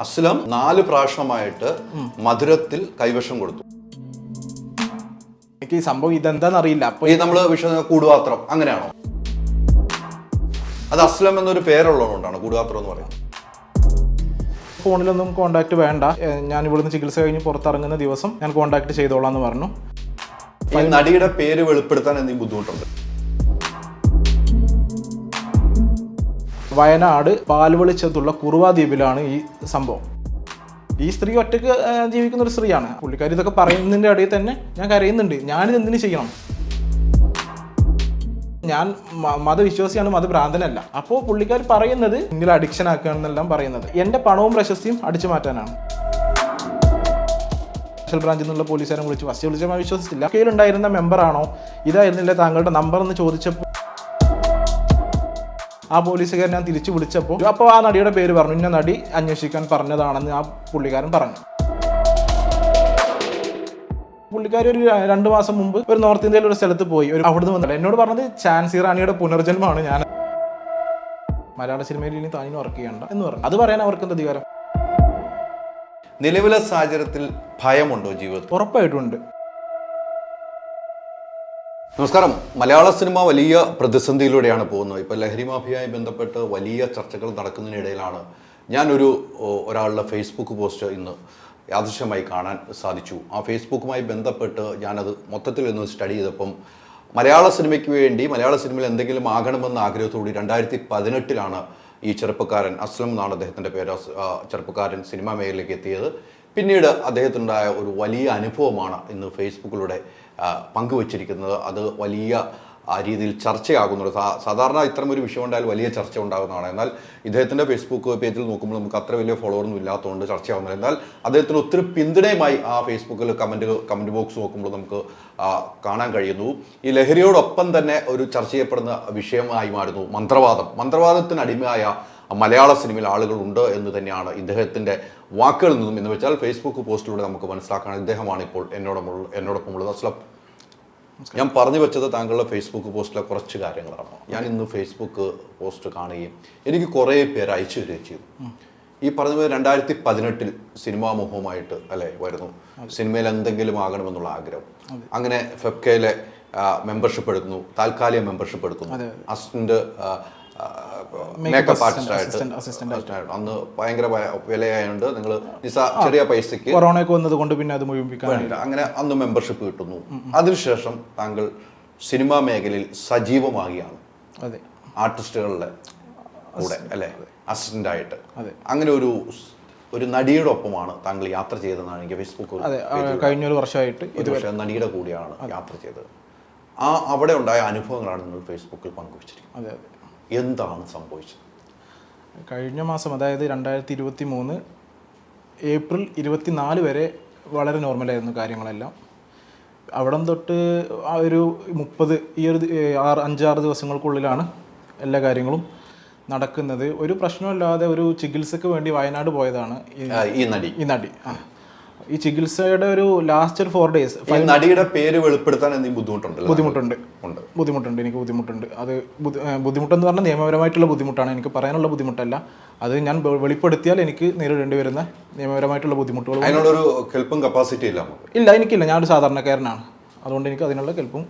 അസ്ലം 4 പ്രാവശ്യമായിട്ട് മധുരത്തിൽ കൈവശം കൊടുത്തു. എനിക്ക് ഈ സംഭവം ഇതെന്താന്ന് അറിയില്ല. അപ്പൊ ഈ നമ്മള് കൂടുപാത്രം അങ്ങനെയാണോ? അത് അസ്ലം എന്നൊരു പേരുള്ളതുകൊണ്ടാണ് കൂടുപാത്രം എന്ന് പറയുന്നത്. ഫോണിലൊന്നും കോണ്ടാക്ട് വേണ്ട, ഞാൻ ഇവിടുന്ന് ചികിത്സ കഴിഞ്ഞ് പുറത്തിറങ്ങുന്ന ദിവസം ഞാൻ കോണ്ടാക്ട് ചെയ്തോളാം എന്ന് പറഞ്ഞു. ഈ നടിയുടെ പേര് വെളിപ്പെടുത്താൻ എന്തെങ്കിലും ബുദ്ധിമുട്ടുണ്ട്? വയനാട് പാൽവെളിച്ചത്തുള്ള കുറുവ ദ്വീപിലാണ് ഈ സംഭവം. ഈ സ്ത്രീ ഒറ്റയ്ക്ക് ജീവിക്കുന്ന ഒരു സ്ത്രീയാണ്. പുള്ളിക്കാരി ഇതൊക്കെ പറയുന്നതിൻ്റെ ഇടയിൽ തന്നെ ഞാൻ കരയുന്നുണ്ട്. ഞാനിത് എന്തിനു ചെയ്യണം? ഞാൻ മതവിശ്വാസിയാണ്, മതഭ്രാന്തനല്ല. അപ്പോൾ പുള്ളിക്കാർ പറയുന്നത് നിങ്ങൾ അഡിക്ഷൻ ആക്കുകയാണെന്നെല്ലാം പറയുന്നത് എൻ്റെ പണവും പ്രശസ്തിയും അടിച്ചു മാറ്റാനാണ്. സ്പെഷ്യൽ ബ്രാഞ്ചിൽ നിന്നുള്ള പോലീസുകാരെ വിളിച്ച് ഫസ്റ്റ് വിളിച്ചപ്പോൾ വിശ്വസിച്ചില്ല. കയ്യിലുണ്ടായിരുന്ന മെമ്പറാണോ ഇതായിരുന്നില്ല താങ്കളുടെ നമ്പർ എന്ന് ചോദിച്ചപ്പോൾ ആ പോലീസുകാരൻ ഞാൻ തിരിച്ചു വിളിച്ചപ്പോൾ അപ്പോൾ ആ നടിയുടെ പേര് പറഞ്ഞു, ഇന്ന നടി അന്വേഷിക്കാൻ പറഞ്ഞതാണെന്ന് ആ പുള്ളിക്കാരൻ പറഞ്ഞു. പുള്ളിക്കാരി ഒരു 2 മാസം മുമ്പ് ഒരു നോർത്ത് ഇന്ത്യയിൽ ഒരു സ്ഥലത്ത് പോയി. അവിടുന്ന് വന്നിട്ട് എന്നോട് പറഞ്ഞത് ഝാൻസി റാണിയുടെ പുനർജന്മമാണ് ഞാൻ, മലയാള സിനിമയിൽ ഇനി താനിന് വർക്ക് ചെയ്യണ്ട എന്ന് പറഞ്ഞു. അത് പറയാൻ അവർക്ക് എന്ത് അധികാരം? നിലവിലെ സാഹചര്യത്തിൽ ഭയമുണ്ടോ ജീവിതത്തിൽ? ഉറപ്പായിട്ടുണ്ട്. നമസ്കാരം. മലയാള സിനിമ വലിയ പ്രതിസന്ധിയിലൂടെയാണ് പോകുന്നത്. ഇപ്പോൾ ലഹരി മാഫിയയുമായി ബന്ധപ്പെട്ട് വലിയ ചർച്ചകൾ നടക്കുന്നതിനിടയിലാണ് ഒരാളുടെ ഫേസ്ബുക്ക് പോസ്റ്റ് ഇന്ന് യാദൃശ്യമായി കാണാൻ സാധിച്ചു. ആ ഫേസ്ബുക്കുമായി ബന്ധപ്പെട്ട് ഞാനത് മൊത്തത്തിൽ ഒന്ന് സ്റ്റഡി ചെയ്തപ്പം മലയാള സിനിമയ്ക്ക് വേണ്ടി മലയാള സിനിമയിൽ എന്തെങ്കിലും ആകണമെന്ന ആഗ്രഹത്തോടെ 2018 ഈ ചെറുപ്പക്കാരൻ, അസ്ലം എന്നാണ് അദ്ദേഹത്തിൻ്റെ പേര്, ചെറുപ്പക്കാരൻ സിനിമാ മേഖലയിലേക്ക് എത്തിയത്. പിന്നീട് അദ്ദേഹത്തിനുണ്ടായ ഒരു വലിയ അനുഭവമാണ് ഇന്ന് ഫേസ്ബുക്കിലൂടെ പങ്കുവച്ചിരിക്കുന്നത്. അത് വലിയ രീതിയിൽ ചർച്ചയാകുന്നുണ്ട്. സാധാരണ ഇത്തരം ഒരു വിഷയം ഉണ്ടായാൽ വലിയ ചർച്ച ഉണ്ടാകുന്നതാണ്. എന്നാൽ ഇദ്ദേഹത്തിൻ്റെ ഫേസ്ബുക്ക് പേജിൽ നോക്കുമ്പോൾ നമുക്ക് അത്ര വലിയ ഫോളോവറൊന്നും ഇല്ലാത്തതുകൊണ്ട് ചർച്ചയാകുന്നില്ല. എന്നാൽ അദ്ദേഹത്തിന് ഒത്തിരി പിന്തുണയുമായി ആ ഫേസ്ബുക്കിൽ കമൻറ്റ് ബോക്സ് നോക്കുമ്പോൾ നമുക്ക് കാണാൻ കഴിയുന്നു. ഈ ലഹരിയോടൊപ്പം തന്നെ ഒരു ചർച്ച ചെയ്യപ്പെടുന്ന വിഷയമായി മാറുന്നു മന്ത്രവാദത്തിന് അടിമയായ മലയാള സിനിമയിൽ ആളുകളുണ്ട് എന്ന് തന്നെയാണ് ഇദ്ദേഹത്തിൻ്റെ വാക്കുകളിൽ നിന്നും, എന്ന് വെച്ചാൽ ഫേസ്ബുക്ക് പോസ്റ്റിലൂടെ നമുക്ക് മനസ്സിലാക്കാൻ. ഇദ്ദേഹമാണ് ഇപ്പോൾ എന്നോടൊപ്പമുള്ളത്. അസ്ലം, ഞാൻ പറഞ്ഞു വെച്ചത് താങ്കളുടെ ഫേസ്ബുക്ക് പോസ്റ്റിലെ കുറച്ച് കാര്യങ്ങളാണ്. ഞാൻ ഇന്ന് ഫേസ്ബുക്ക് പോസ്റ്റ് കാണുകയും എനിക്ക് കുറേ പേര് അയച്ചു തരികയും ചെയ്തു. ഈ പറഞ്ഞ പോലെ 2018 സിനിമാ മോഹവുമായിട്ട് വരുന്നു, സിനിമയിൽ എന്തെങ്കിലും ആകണമെന്നുള്ള ആഗ്രഹം. അങ്ങനെ ഫെബ്കയിലെ മെമ്പർഷിപ്പ് എടുക്കുന്നു, താൽക്കാലിക മെമ്പർഷിപ്പ് എടുക്കുന്നു, അസിസ്റ്റന്റ് മേക്കപ്പ് ആർട്ടിസ്റ്റായിട്ട്. അന്ന് ഭയങ്കര വിലയായതുകൊണ്ട് നിങ്ങൾ ചെറിയ പൈസക്ക് കൊറോണയൊക്കെ വന്നത് കൊണ്ട് പിന്നെ അത് മുഴുമിപ്പിക്കാൻ അങ്ങനെ അന്ന് മെമ്പർഷിപ്പ് കിട്ടുന്നു. അതിനുശേഷം താങ്കൾ സിനിമാ മേഖലയിൽ സജീവമാകിയാണ്, ആർട്ടിസ്റ്റുകളുടെ കൂടെ അസിസ്റ്റന്റായിട്ട്. അങ്ങനെ ഒരു നടിയുടെ ഒപ്പമാണ് താങ്കൾ യാത്ര ചെയ്തതെന്നാണ് എനിക്ക് ഫേസ്ബുക്ക് കഴിഞ്ഞൊരു വർഷമായിട്ട് നടിയുടെ കൂടെയാണ് യാത്ര ചെയ്തത്. അവിടെ ഉണ്ടായ അനുഭവങ്ങളാണ് നിങ്ങൾ ഫേസ്ബുക്കിൽ പങ്കുവച്ചിരിക്കുന്നത്. എന്താണ് സംഭവിച്ചത്? കഴിഞ്ഞ മാസം, അതായത് 2023 ഏപ്രിൽ 24 വരെ വളരെ നോർമലായിരുന്നു കാര്യങ്ങളെല്ലാം. അവിടെ തൊട്ട് ആ ഒരു 30 ഈ ഒരു 5-6 ദിവസങ്ങൾക്കുള്ളിലാണ് എല്ലാ കാര്യങ്ങളും നടക്കുന്നത്. ഒരു പ്രശ്നമില്ലാതെ ഒരു ചികിത്സക്ക് വേണ്ടി വയനാട് പോയതാണ് ഈ നടി. ഈ ചികിത്സയുടെ ഒരു ലാസ്റ്റ് ഒരു 4 days. നടിയുടെ പേര് വെളിപ്പെടുത്താൻ എന്തെങ്കിലും ബുദ്ധിമുട്ടുണ്ട്. എനിക്ക് ബുദ്ധിമുട്ടുണ്ട്. അത് ബുദ്ധിമുട്ടെന്ന് പറഞ്ഞാൽ നിയമപരമായിട്ടുള്ള ബുദ്ധിമുട്ടാണ്, എനിക്ക് പറയാനുള്ള ബുദ്ധിമുട്ടല്ല. അത് ഞാൻ വെളിപ്പെടുത്തിയാൽ എനിക്ക് നേരിടേണ്ടി വരുന്ന നിയമപരമായിട്ടുള്ള ബുദ്ധിമുട്ടുകൾ. അതിനുള്ളൊരു കെൽപ്പും കപ്പാസിറ്റി ഇല്ല, എനിക്കില്ല. ഞാനൊരു സാധാരണക്കാരനാണ്, അതുകൊണ്ട് എനിക്ക് അതിനുള്ള കെൽപ്പും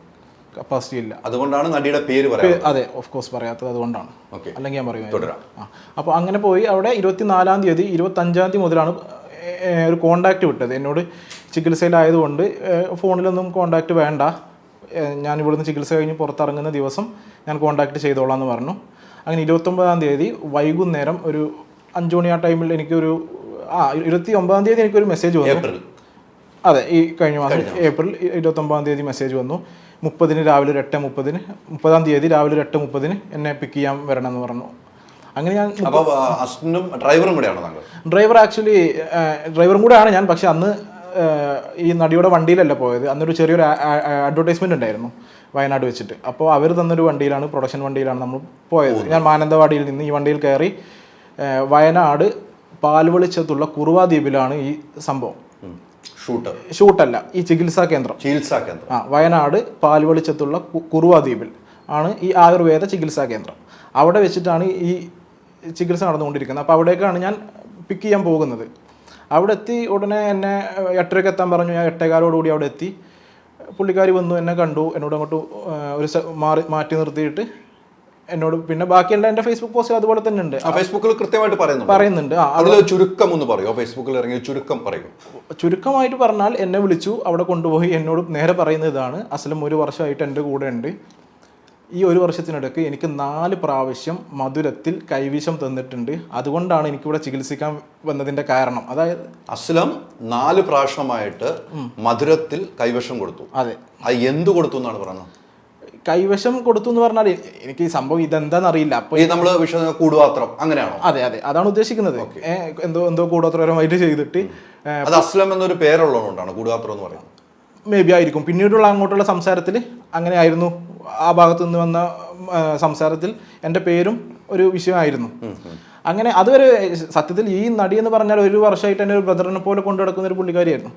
കപ്പാസിറ്റി ഇല്ല. അതുകൊണ്ടാണ് നടിയുടെ പേര് പറയാത്തത്. അതെ, ഓഫ് കോഴ്സ് പറയാത്തത് അതുകൊണ്ടാണ്. അല്ലെങ്കിൽ ഞാൻ പറയും. അപ്പോൾ അങ്ങനെ പോയി അവിടെ 24-ാം തീയതി 25-ാം തീയതി മുതലാണ് ഒരു കോണ്ടാക്റ്റ് വിട്ടത് എന്നോട്. ചികിത്സയിലായതുകൊണ്ട് ഫോണിലൊന്നും കോണ്ടാക്റ്റ് വേണ്ട, ഞാൻ ഇവിടുന്ന് ചികിത്സ കഴിഞ്ഞ് പുറത്തിറങ്ങുന്ന ദിവസം ഞാൻ കോണ്ടാക്ട് ചെയ്തോളാം എന്ന് പറഞ്ഞു. അങ്ങനെ 29-ാം തീയതി വൈകുന്നേരം ഒരു 5 മണി ആ ടൈമിൽ എനിക്കൊരു 29-ാം തീയതി എനിക്കൊരു മെസ്സേജ് വന്നു. അതെ, ഈ കഴിഞ്ഞ മാസം ഏപ്രിൽ 29-ാം തീയതി മെസ്സേജ് വന്നു. 30-ന് രാവിലെ ഒരു 8:30, 30-ാം തീയതി രാവിലെ ഒരു 8:30 എന്നെ പിക്ക് ചെയ്യാൻ വരണം എന്ന് പറഞ്ഞു. അങ്ങനെ ഞാൻ ഡ്രൈവർ ആക്ച്വലി ഡ്രൈവറും കൂടെയാണ് ഞാൻ. പക്ഷെ അന്ന് ഈ നടിയുടെ വണ്ടിയിലല്ല പോയത്. അന്നൊരു ചെറിയൊരു അഡ്വർടൈസ്മെന്റ് ഉണ്ടായിരുന്നു വയനാട് വെച്ചിട്ട്. അപ്പോൾ അവർ തന്നൊരു വണ്ടിയിലാണ്, പ്രൊഡക്ഷൻ വണ്ടിയിലാണ് നമ്മൾ പോയത്. ഞാൻ മാനന്തവാടിയിൽ നിന്ന് ഈ വണ്ടിയിൽ കയറി വയനാട് പാൽവെളിച്ചത്തുള്ള കുറുവ ദ്വീപിലാണ് ഈ സംഭവം. ഷൂട്ടല്ല, ഈ ചികിത്സാ കേന്ദ്രം. വയനാട് പാൽവെളിച്ചത്തുള്ള കുറുവ ദ്വീപിൽ ആണ് ഈ ആയുർവേദ ചികിത്സാ കേന്ദ്രം. അവിടെ വെച്ചിട്ടാണ് ഈ ചികിത്സ നടന്നുകൊണ്ടിരിക്കുന്നത്. അപ്പോൾ അവിടേക്കാണ് ഞാൻ പിക്ക് ചെയ്യാൻ പോകുന്നത്. അവിടെ എത്തി ഉടനെ എന്നെ 8:30 എത്താൻ പറഞ്ഞു. ഞാൻ 8:15 അവിടെ എത്തി. പുള്ളിക്കാരി വന്നു, എന്നെ കണ്ടു, എന്നോട് അങ്ങോട്ട് ഒരു മാറ്റി നിർത്തിയിട്ട് എന്നോട് പിന്നെ ബാക്കിയുള്ള എൻ്റെ ഫേസ്ബുക്ക് പോസ്റ്റ് അതുപോലെ തന്നെ ഉണ്ട്. ഫേസ്ബുക്കിൽ കൃത്യമായിട്ട് പറയുന്നുണ്ട്. അതിൽ ചുരുക്കം ഒന്ന് പറയുമോ? ഫേസ്ബുക്കിൽ ഇറങ്ങിയ ചുരുക്കം പറയൂ. ചുരുക്കമായിട്ട് പറഞ്ഞാൽ എന്നെ വിളിച്ചു, അവിടെ കൊണ്ടുപോയി എന്നോട് നേരെ പറയുന്നത് ഇതാണ്: അസ്ലം 1 വർഷമായിട്ട് എൻ്റെ കൂടെ ഉണ്ട്. ഈ 1 വർഷത്തിനിടയ്ക്ക് എനിക്ക് 4 പ്രാവശ്യം മധുരത്തിൽ കൈവിഷം തന്നിട്ടുണ്ട്. അതുകൊണ്ടാണ് എനിക്കിവിടെ ചികിത്സിക്കാൻ വന്നതിന്റെ കാരണം. അതായത് അസ്ലം 4 പ്രാവശ്യമായിട്ട് മധുരത്തിൽ കൈവിഷം കൊടുത്തു. അതെ. അത് എന്ത് കൊടുത്തു എന്നാണ് പറയുന്നത്? കൈവശം കൊടുത്തു എന്ന് പറഞ്ഞാൽ എനിക്ക് ഈ സംഭവം ഇതെന്താന്ന് അറിയില്ല. അപ്പൊ ഈ നമ്മള് കൂടുപാത്രം അങ്ങനെയാണോ? അതെ, അതാണ് ഉദ്ദേശിക്കുന്നത്. എന്തോ കൂടോത്രപരമായിട്ട് ചെയ്തിട്ട്. അത് അസ്ലം എന്നൊരു പേരുള്ളതുകൊണ്ടാണ് കൂടുപാത്രം എന്ന് പറയുന്നത്. മേ ബി ആയിരിക്കും. പിന്നീടുള്ള അങ്ങോട്ടുള്ള സംസാരത്തിൽ അങ്ങനെ ആയിരുന്നു. ആ ഭാഗത്തു നിന്ന് വന്ന സംസാരത്തിൽ എൻ്റെ പേരും ഒരു വിഷയമായിരുന്നു. അങ്ങനെ അതുവരെ സത്യത്തിൽ ഈ നടി എന്ന് പറഞ്ഞാൽ 1 വർഷമായിട്ട് എന്നെ ഒരു ബ്രദറിനെ പോലെ കൊണ്ടു നടക്കുന്ന ഒരു പുള്ളിക്കാരിയായിരുന്നു.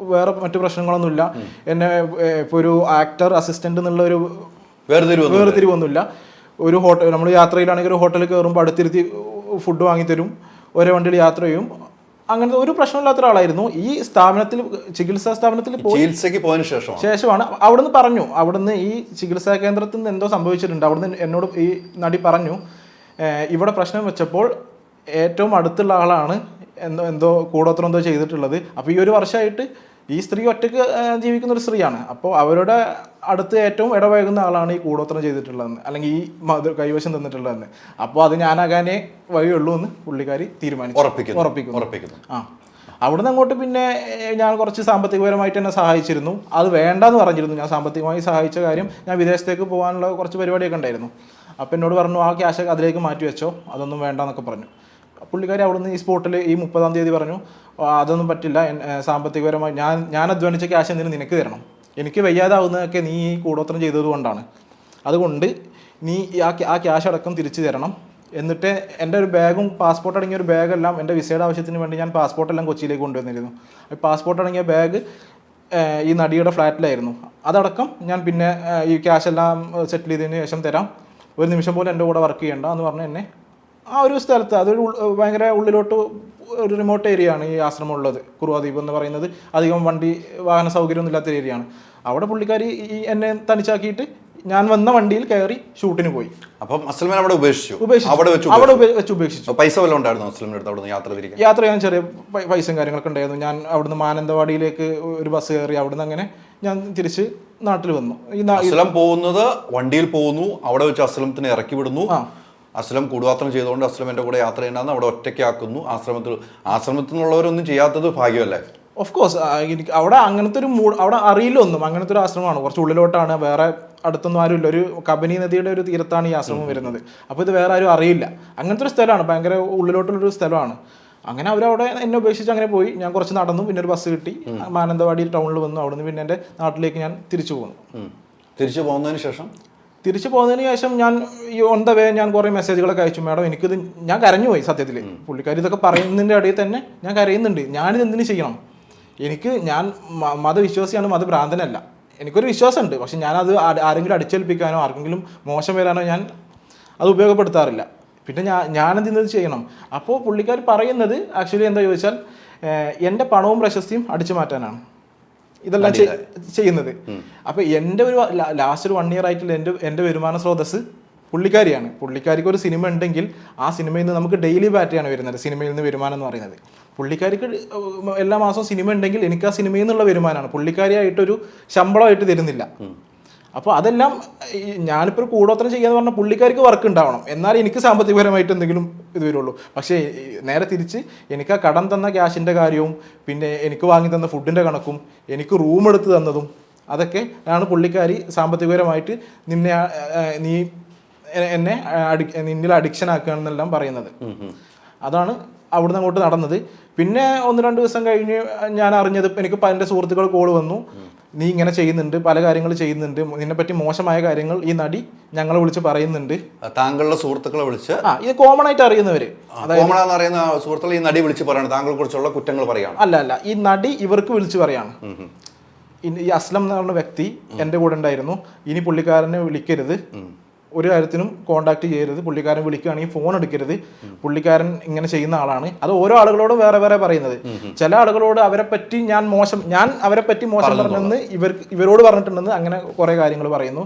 വേറെ മറ്റു പ്രശ്നങ്ങളൊന്നുമില്ല. എന്നെ ഇപ്പോൾ ഒരു ആക്ടർ അസിസ്റ്റന്റ് എന്നുള്ള ഒരു വേർതിരിവൊന്നുമില്ല. ഒരു ഹോട്ടൽ, നമ്മൾ യാത്രയിലാണെങ്കിൽ ഒരു ഹോട്ടലിൽ കയറുമ്പോൾ അടുത്തിരുത്തി ഫുഡ് വാങ്ങിത്തരും, ഒരേ വണ്ടിയിൽ യാത്ര ചെയ്യും. അങ്ങനത്തെ ഒരു പ്രശ്നമില്ലാത്ത ഒരാളായിരുന്നു. ഈ സ്ഥാപനത്തിൽ, ചികിത്സാ സ്ഥാപനത്തിൽ ചികിത്സയ്ക്ക് പോയതിനു ശേഷമാണ് അവിടുന്ന് പറഞ്ഞു, അവിടുന്ന് ഈ ചികിത്സാ കേന്ദ്രത്തിൽ നിന്ന് എന്തോ സംഭവിച്ചിട്ടുണ്ട്. അവിടുന്ന് എന്നോട് ഈ നടി പറഞ്ഞു, ഇവിടെ പ്രശ്നം വെച്ചപ്പോൾ ഏറ്റവും അടുത്തുള്ള ആളാണ് എന്തോ കൂടോത്രം എന്തോ ചെയ്തിട്ടുള്ളത്. അപ്പോൾ ഈ 1 വർഷമായിട്ട് ഈ സ്ത്രീ ഒറ്റയ്ക്ക് ജീവിക്കുന്ന ഒരു സ്ത്രീയാണ്. അപ്പോൾ അവരുടെ അടുത്ത് ഏറ്റവും ഇടപഴകുന്ന ആളാണ് ഈ കൂടോത്രം ചെയ്തിട്ടുള്ളതെന്ന്, അല്ലെങ്കിൽ ഈ കൈവശം തന്നിട്ടുള്ളതെന്ന്. അപ്പോൾ അത് ഞാനാകാനേ വഴിയുള്ളൂ എന്ന് പുള്ളിക്കാരി തീരുമാനിച്ചു, ഉറപ്പിക്കുന്നു. അവിടുന്ന് അങ്ങോട്ട് പിന്നെ ഞാൻ കുറച്ച് സാമ്പത്തികപരമായിട്ട് എന്നെ സഹായിച്ചിരുന്നു. അത് വേണ്ടെന്ന് പറഞ്ഞിരുന്നു. ഞാൻ സാമ്പത്തികമായി സഹായിച്ച കാര്യം, ഞാൻ വിദേശത്തേക്ക് പോകാനുള്ള കുറച്ച് പരിപാടിയൊക്കെ ഉണ്ടായിരുന്നു. അപ്പോൾ എന്നോട് പറഞ്ഞു, ആ ക്യാഷ് അതിലേക്ക് മാറ്റി വെച്ചോ, അതൊന്നും വേണ്ടെന്നൊക്കെ പറഞ്ഞു. പുള്ളിക്കാരി അവിടുന്ന് ഈ സ്പോട്ടിൽ ഈ 30-ാം തീയതി പറഞ്ഞു, അതൊന്നും പറ്റില്ല, സാമ്പത്തികപരമായി ഞാൻ അധ്വാനിച്ച ക്യാഷ് എന്തിനും നിനക്ക് തരണം. എനിക്ക് വയ്യാതാവുന്നതൊക്കെ നീ ഈ കൂടോത്രം ചെയ്തത് കൊണ്ടാണ്. അതുകൊണ്ട് നീ ആ ക്യാഷ് അടക്കം തിരിച്ചു തരണം. എന്നിട്ട് എൻ്റെ ഒരു ബാഗും പാസ്പോർട്ട് അടങ്ങിയ ഒരു ബാഗെല്ലാം എൻ്റെ വിസയുടെ ആവശ്യത്തിന് വേണ്ടി ഞാൻ പാസ്പോർട്ടെല്ലാം കൊച്ചിയിലേക്ക് കൊണ്ടുവന്നിരുന്നു. പാസ്പോർട്ട് അടങ്ങിയ ബാഗ് ഈ നടിയുടെ ഫ്ലാറ്റിലായിരുന്നു. അതടക്കം ഞാൻ പിന്നെ ഈ ക്യാഷ് എല്ലാം സെറ്റിൽ ചെയ്തതിന് ശേഷം തരാം, 1 നിമിഷം പോലും എൻ്റെ കൂടെ വർക്ക് ചെയ്യേണ്ട എന്ന് പറഞ്ഞ് എന്നെ ആ ഒരു സ്ഥലത്ത്, അതൊരു ഭയങ്കര ഉള്ളിലോട്ട് ഒരു റിമോട്ട് ഏരിയ ആണ് ഈ ആശ്രമം ഉള്ളത്. കുറുവാദ്വീപ് എന്ന് പറയുന്നത് അധികം വാഹന സൗകര്യമൊന്നും ഇല്ലാത്ത ഏരിയയാണ്. അവിടെ പുള്ളിക്കാരി എന്നെ തനിച്ചാക്കിയിട്ട് ഞാൻ വന്ന വണ്ടിയിൽ കയറി ഷൂട്ടിന് പോയി. അപ്പം അസ്ലമിനെ അവിടെ വെച്ച് ഉപേക്ഷിച്ചു. പൈസ വല്ലതും ഉണ്ടായിരുന്നു അസ്ലമിന്റെ അടുത്ത്? അവിടുന്ന് യാത്ര ചെയ്യാൻ ചെറിയ പൈസയും കാര്യങ്ങളൊക്കെ ഉണ്ടായിരുന്നു. ഞാൻ അവിടുന്ന് മാനന്തവാടിയിലേക്ക് ഒരു ബസ് കയറി അവിടുന്ന് അങ്ങനെ ഞാൻ തിരിച്ച് നാട്ടിൽ വന്നു. അസ്ലം പോകുന്നത് വണ്ടിയിൽ പോകുന്നു, അവിടെ വെച്ച് അസ്ലമത്തിനെ ഇറക്കി വിടുന്നു. അസ്ലം കൂടുപാത്രം ചെയ്തുകൊണ്ട് അസ്ലം എൻ്റെ കൂടെ യാത്ര ചെയ്യണമെന്ന് അവിടെ ഒറ്റയ്ക്കാക്കുന്നു. ആശ്രമത്തിൽ നിന്നുള്ളവരൊന്നും ചെയ്യാത്തത് ഭാഗ്യമല്ലേ? Of course. എനിക്ക് അവിടെ അങ്ങനത്തെ ഒരു അവിടെ അറിയില്ല ഒന്നും. അങ്ങനത്തെ ഒരു ആശ്രമമാണ്, കുറച്ച് ഉള്ളിലോട്ടാണ്, വേറെ അടുത്തൊന്നും ആരുമില്ല. ഒരു കബനി നദിയുടെ ഒരു തീരത്താണ് ഈ ആശ്രമം വരുന്നത്. അപ്പോൾ ഇത് വേറെ ആരും അറിയില്ല. അങ്ങനത്തെ ഒരു സ്ഥലമാണ്, ഭയങ്കര ഉള്ളിലോട്ടുള്ളൊരു സ്ഥലമാണ്. അങ്ങനെ അവരവിടെ എന്നെ ഉപേക്ഷിച്ച് അങ്ങനെ പോയി. ഞാൻ കുറച്ച് നടന്നു, പിന്നെ ഒരു ബസ് കിട്ടി, മാനന്തവാടി ടൗണിൽ വന്നു. അവിടുന്ന് പിന്നെ എൻ്റെ നാട്ടിലേക്ക് ഞാൻ തിരിച്ചു പോന്നു. തിരിച്ചു പോകുന്നതിന് ശേഷം ഞാൻ ഈ ഓൺ ദ വേ ഞാൻ കുറേ മെസ്സേജുകളൊക്കെ അയച്ചു. മാഡം എനിക്കിത്, ഞാൻ കരഞ്ഞു പോയി സത്യത്തിൽ. പുള്ളിക്കാരി ഇതൊക്കെ പറയുന്നതിൻ്റെ ഇടയിൽ തന്നെ ഞാൻ കരയുന്നുണ്ട്. ഞാനിത് എന്തിനു ചെയ്യണം? ഞാൻ മതവിശ്വാസിയാണ്, മതഭ്രാന്തനല്ല. എനിക്കൊരു വിശ്വാസമുണ്ട്. പക്ഷെ ഞാനത് ആരെങ്കിലും അടിച്ചേൽപ്പിക്കാനോ ആർക്കെങ്കിലും മോശം വരാനോ ഞാൻ അത് ഉപയോഗപ്പെടുത്താറില്ല. പിന്നെ ഞാനെന്ത് ചെയ്യണം? അപ്പോൾ പുള്ളിക്കാർ പറയുന്നത് ആക്ച്വലി എന്താ ചോദിച്ചാൽ, എൻ്റെ പണവും പ്രശസ്തിയും അടിച്ചു മാറ്റാനാണ് ഇതെല്ലാം ചെയ്യുന്നത്. അപ്പൊ എൻ്റെ ഒരു ലാസ്റ്റ് ഒരു 1 year ആയിട്ടുള്ള എൻ്റെ വരുമാന സ്രോതസ് പുള്ളിക്കാരിയാണ്. പുള്ളിക്കാരിക്ക് ഒരു സിനിമ ഉണ്ടെങ്കിൽ ആ സിനിമയിൽ നിന്ന് നമുക്ക് ഡെയിലി ബാറ്ററിയാണ് വരുന്നത്, സിനിമയിൽ നിന്ന് വരുമാനം എന്ന് പറയുന്നത്. പുള്ളിക്കാരിക്ക് എല്ലാ മാസവും സിനിമ ഉണ്ടെങ്കിൽ എനിക്ക് ആ സിനിമയിൽ നിന്നുള്ള വരുമാനമാണ്. പുള്ളിക്കാരിയായിട്ടൊരു ശമ്പളമായിട്ട് തരുന്നില്ല. അപ്പോൾ അതെല്ലാം ഞാനിപ്പോൾ ഒരു കൂടോത്രം ചെയ്യാന്ന് പറഞ്ഞാൽ പുള്ളിക്കാർക്ക് വർക്ക് ഉണ്ടാവണം, എന്നാലും എനിക്ക് സാമ്പത്തികപരമായിട്ട് എന്തെങ്കിലും ഇത് വരുള്ളൂ. പക്ഷേ നേരെ തിരിച്ച് എനിക്ക് ആ കടം തന്ന ക്യാഷിൻ്റെ കാര്യവും പിന്നെ എനിക്ക് വാങ്ങി തന്ന ഫുഡിൻ്റെ കണക്കും എനിക്ക് റൂം എടുത്ത് തന്നതും അതൊക്കെ ആണ് പുള്ളിക്കാരി സാമ്പത്തികപരമായിട്ട് നീ എന്നെ നിന്നിൽ അഡിക്ഷൻ ആക്കുകയാണെന്നെല്ലാം പറയുന്നത്. അതാണ് അവിടുന്ന് അങ്ങോട്ട് നടന്നത്. പിന്നെ 1-2 ദിവസം കഴിഞ്ഞ് ഞാൻ അറിഞ്ഞത്, എനിക്ക് എൻ്റെ സുഹൃത്തുക്കൾ കോൾ വന്നു, നീ ഇങ്ങനെ ചെയ്യുന്നുണ്ട്, പല കാര്യങ്ങൾ ചെയ്യുന്നുണ്ട്, നിന്നെപ്പറ്റി മോശമായ കാര്യങ്ങൾ ഈ നടി ഞങ്ങളെ വിളിച്ച് പറയുന്നുണ്ട്. താങ്കളുടെ സുഹൃത്തുക്കളെ വിളിച്ച്? ഇത് കോമൺ ആയിട്ട് അറിയുന്നവര്, അറിയുന്ന സുഹൃത്തുക്കൾ ഈ നടി വിളിച്ച് പറയാണ്, താങ്കളെ കുറിച്ചുള്ള കുറ്റങ്ങൾ പറയാണ്? അല്ല, ഈ നടി ഇവർക്ക് വിളിച്ച് പറയാണ്, ഈ അസ്ലം എന്ന് പറഞ്ഞ വ്യക്തി എൻ്റെ കൂടെ ഉണ്ടായിരുന്നു, ഇനി പുള്ളിക്കാരനെ വിളിക്കരുത്, ഒരു കാര്യത്തിനും കോൺടാക്ട് ചെയ്യരുത്, പുള്ളിക്കാരൻ വിളിക്കുകയാണെങ്കിൽ ഫോൺ എടുക്കരുത്, പുള്ളിക്കാരൻ ഇങ്ങനെ ചെയ്യുന്ന ആളാണ്. അത് ഓരോ ആളുകളോടും വേറെ വേറെ പറയുന്നത്. ചില ആളുകളോട് അവരെ പറ്റി ഞാൻ അവരെ പറ്റി മോശം പറഞ്ഞെന്ന് ഇവരോട് പറഞ്ഞിട്ടുണ്ടെന്ന് അങ്ങനെ കുറെ കാര്യങ്ങൾ പറയുന്നു.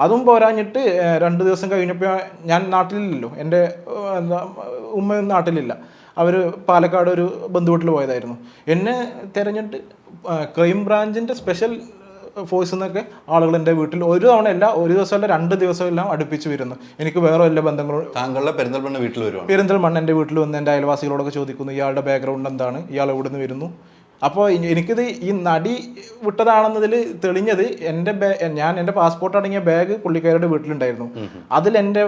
അതും പോരാഞ്ഞിട്ട് 2 ദിവസം കഴിഞ്ഞപ്പോൾ ഞാൻ നാട്ടിലില്ലല്ലോ, എൻ്റെ ഉമ്മ നാട്ടിലില്ല, അവർ പാലക്കാട് ഒരു ബന്ധുവീട്ടിൽ പോയതായിരുന്നു. എന്നെ തിരഞ്ഞിട്ട് ക്രൈം ബ്രാഞ്ചിൻ്റെ സ്പെഷ്യൽ ഫോഴ്സിൽ നിന്നൊക്കെ ആളുകൾ എൻ്റെ വീട്ടിൽ ഒരു തവണ അല്ല, ഒരു ദിവസമല്ല 2 ദിവസമെല്ലാം അടുപ്പിച്ച് വരുന്നു. എനിക്ക് വേറെ എല്ലാ ബന്ധങ്ങളും. താങ്കളുടെ പെരിന്തൽമണ്ണ വീട്ടിൽ വരുവാണ്. പെരിന്തൽമണ്ണ എൻ്റെ വീട്ടിൽ വന്ന് എൻ്റെ അയൽവാസികളോടൊക്കെ ചോദിക്കുന്നു ഇയാളുടെ ബാക്ക്ഗ്രൗണ്ട് എന്താണ്, ഇയാൾ എവിടെ നിന്ന് വരുന്നു. അപ്പോൾ എനിക്കിത് ഈ നടി വിട്ടതാണെന്നതിൽ തെളിഞ്ഞത് ഞാൻ എൻ്റെ പാസ്പോർട്ട് അടങ്ങിയ ബാഗ് പുള്ളിക്കാരുടെ വീട്ടിലുണ്ടായിരുന്നു. അതിൽ എൻ്റെ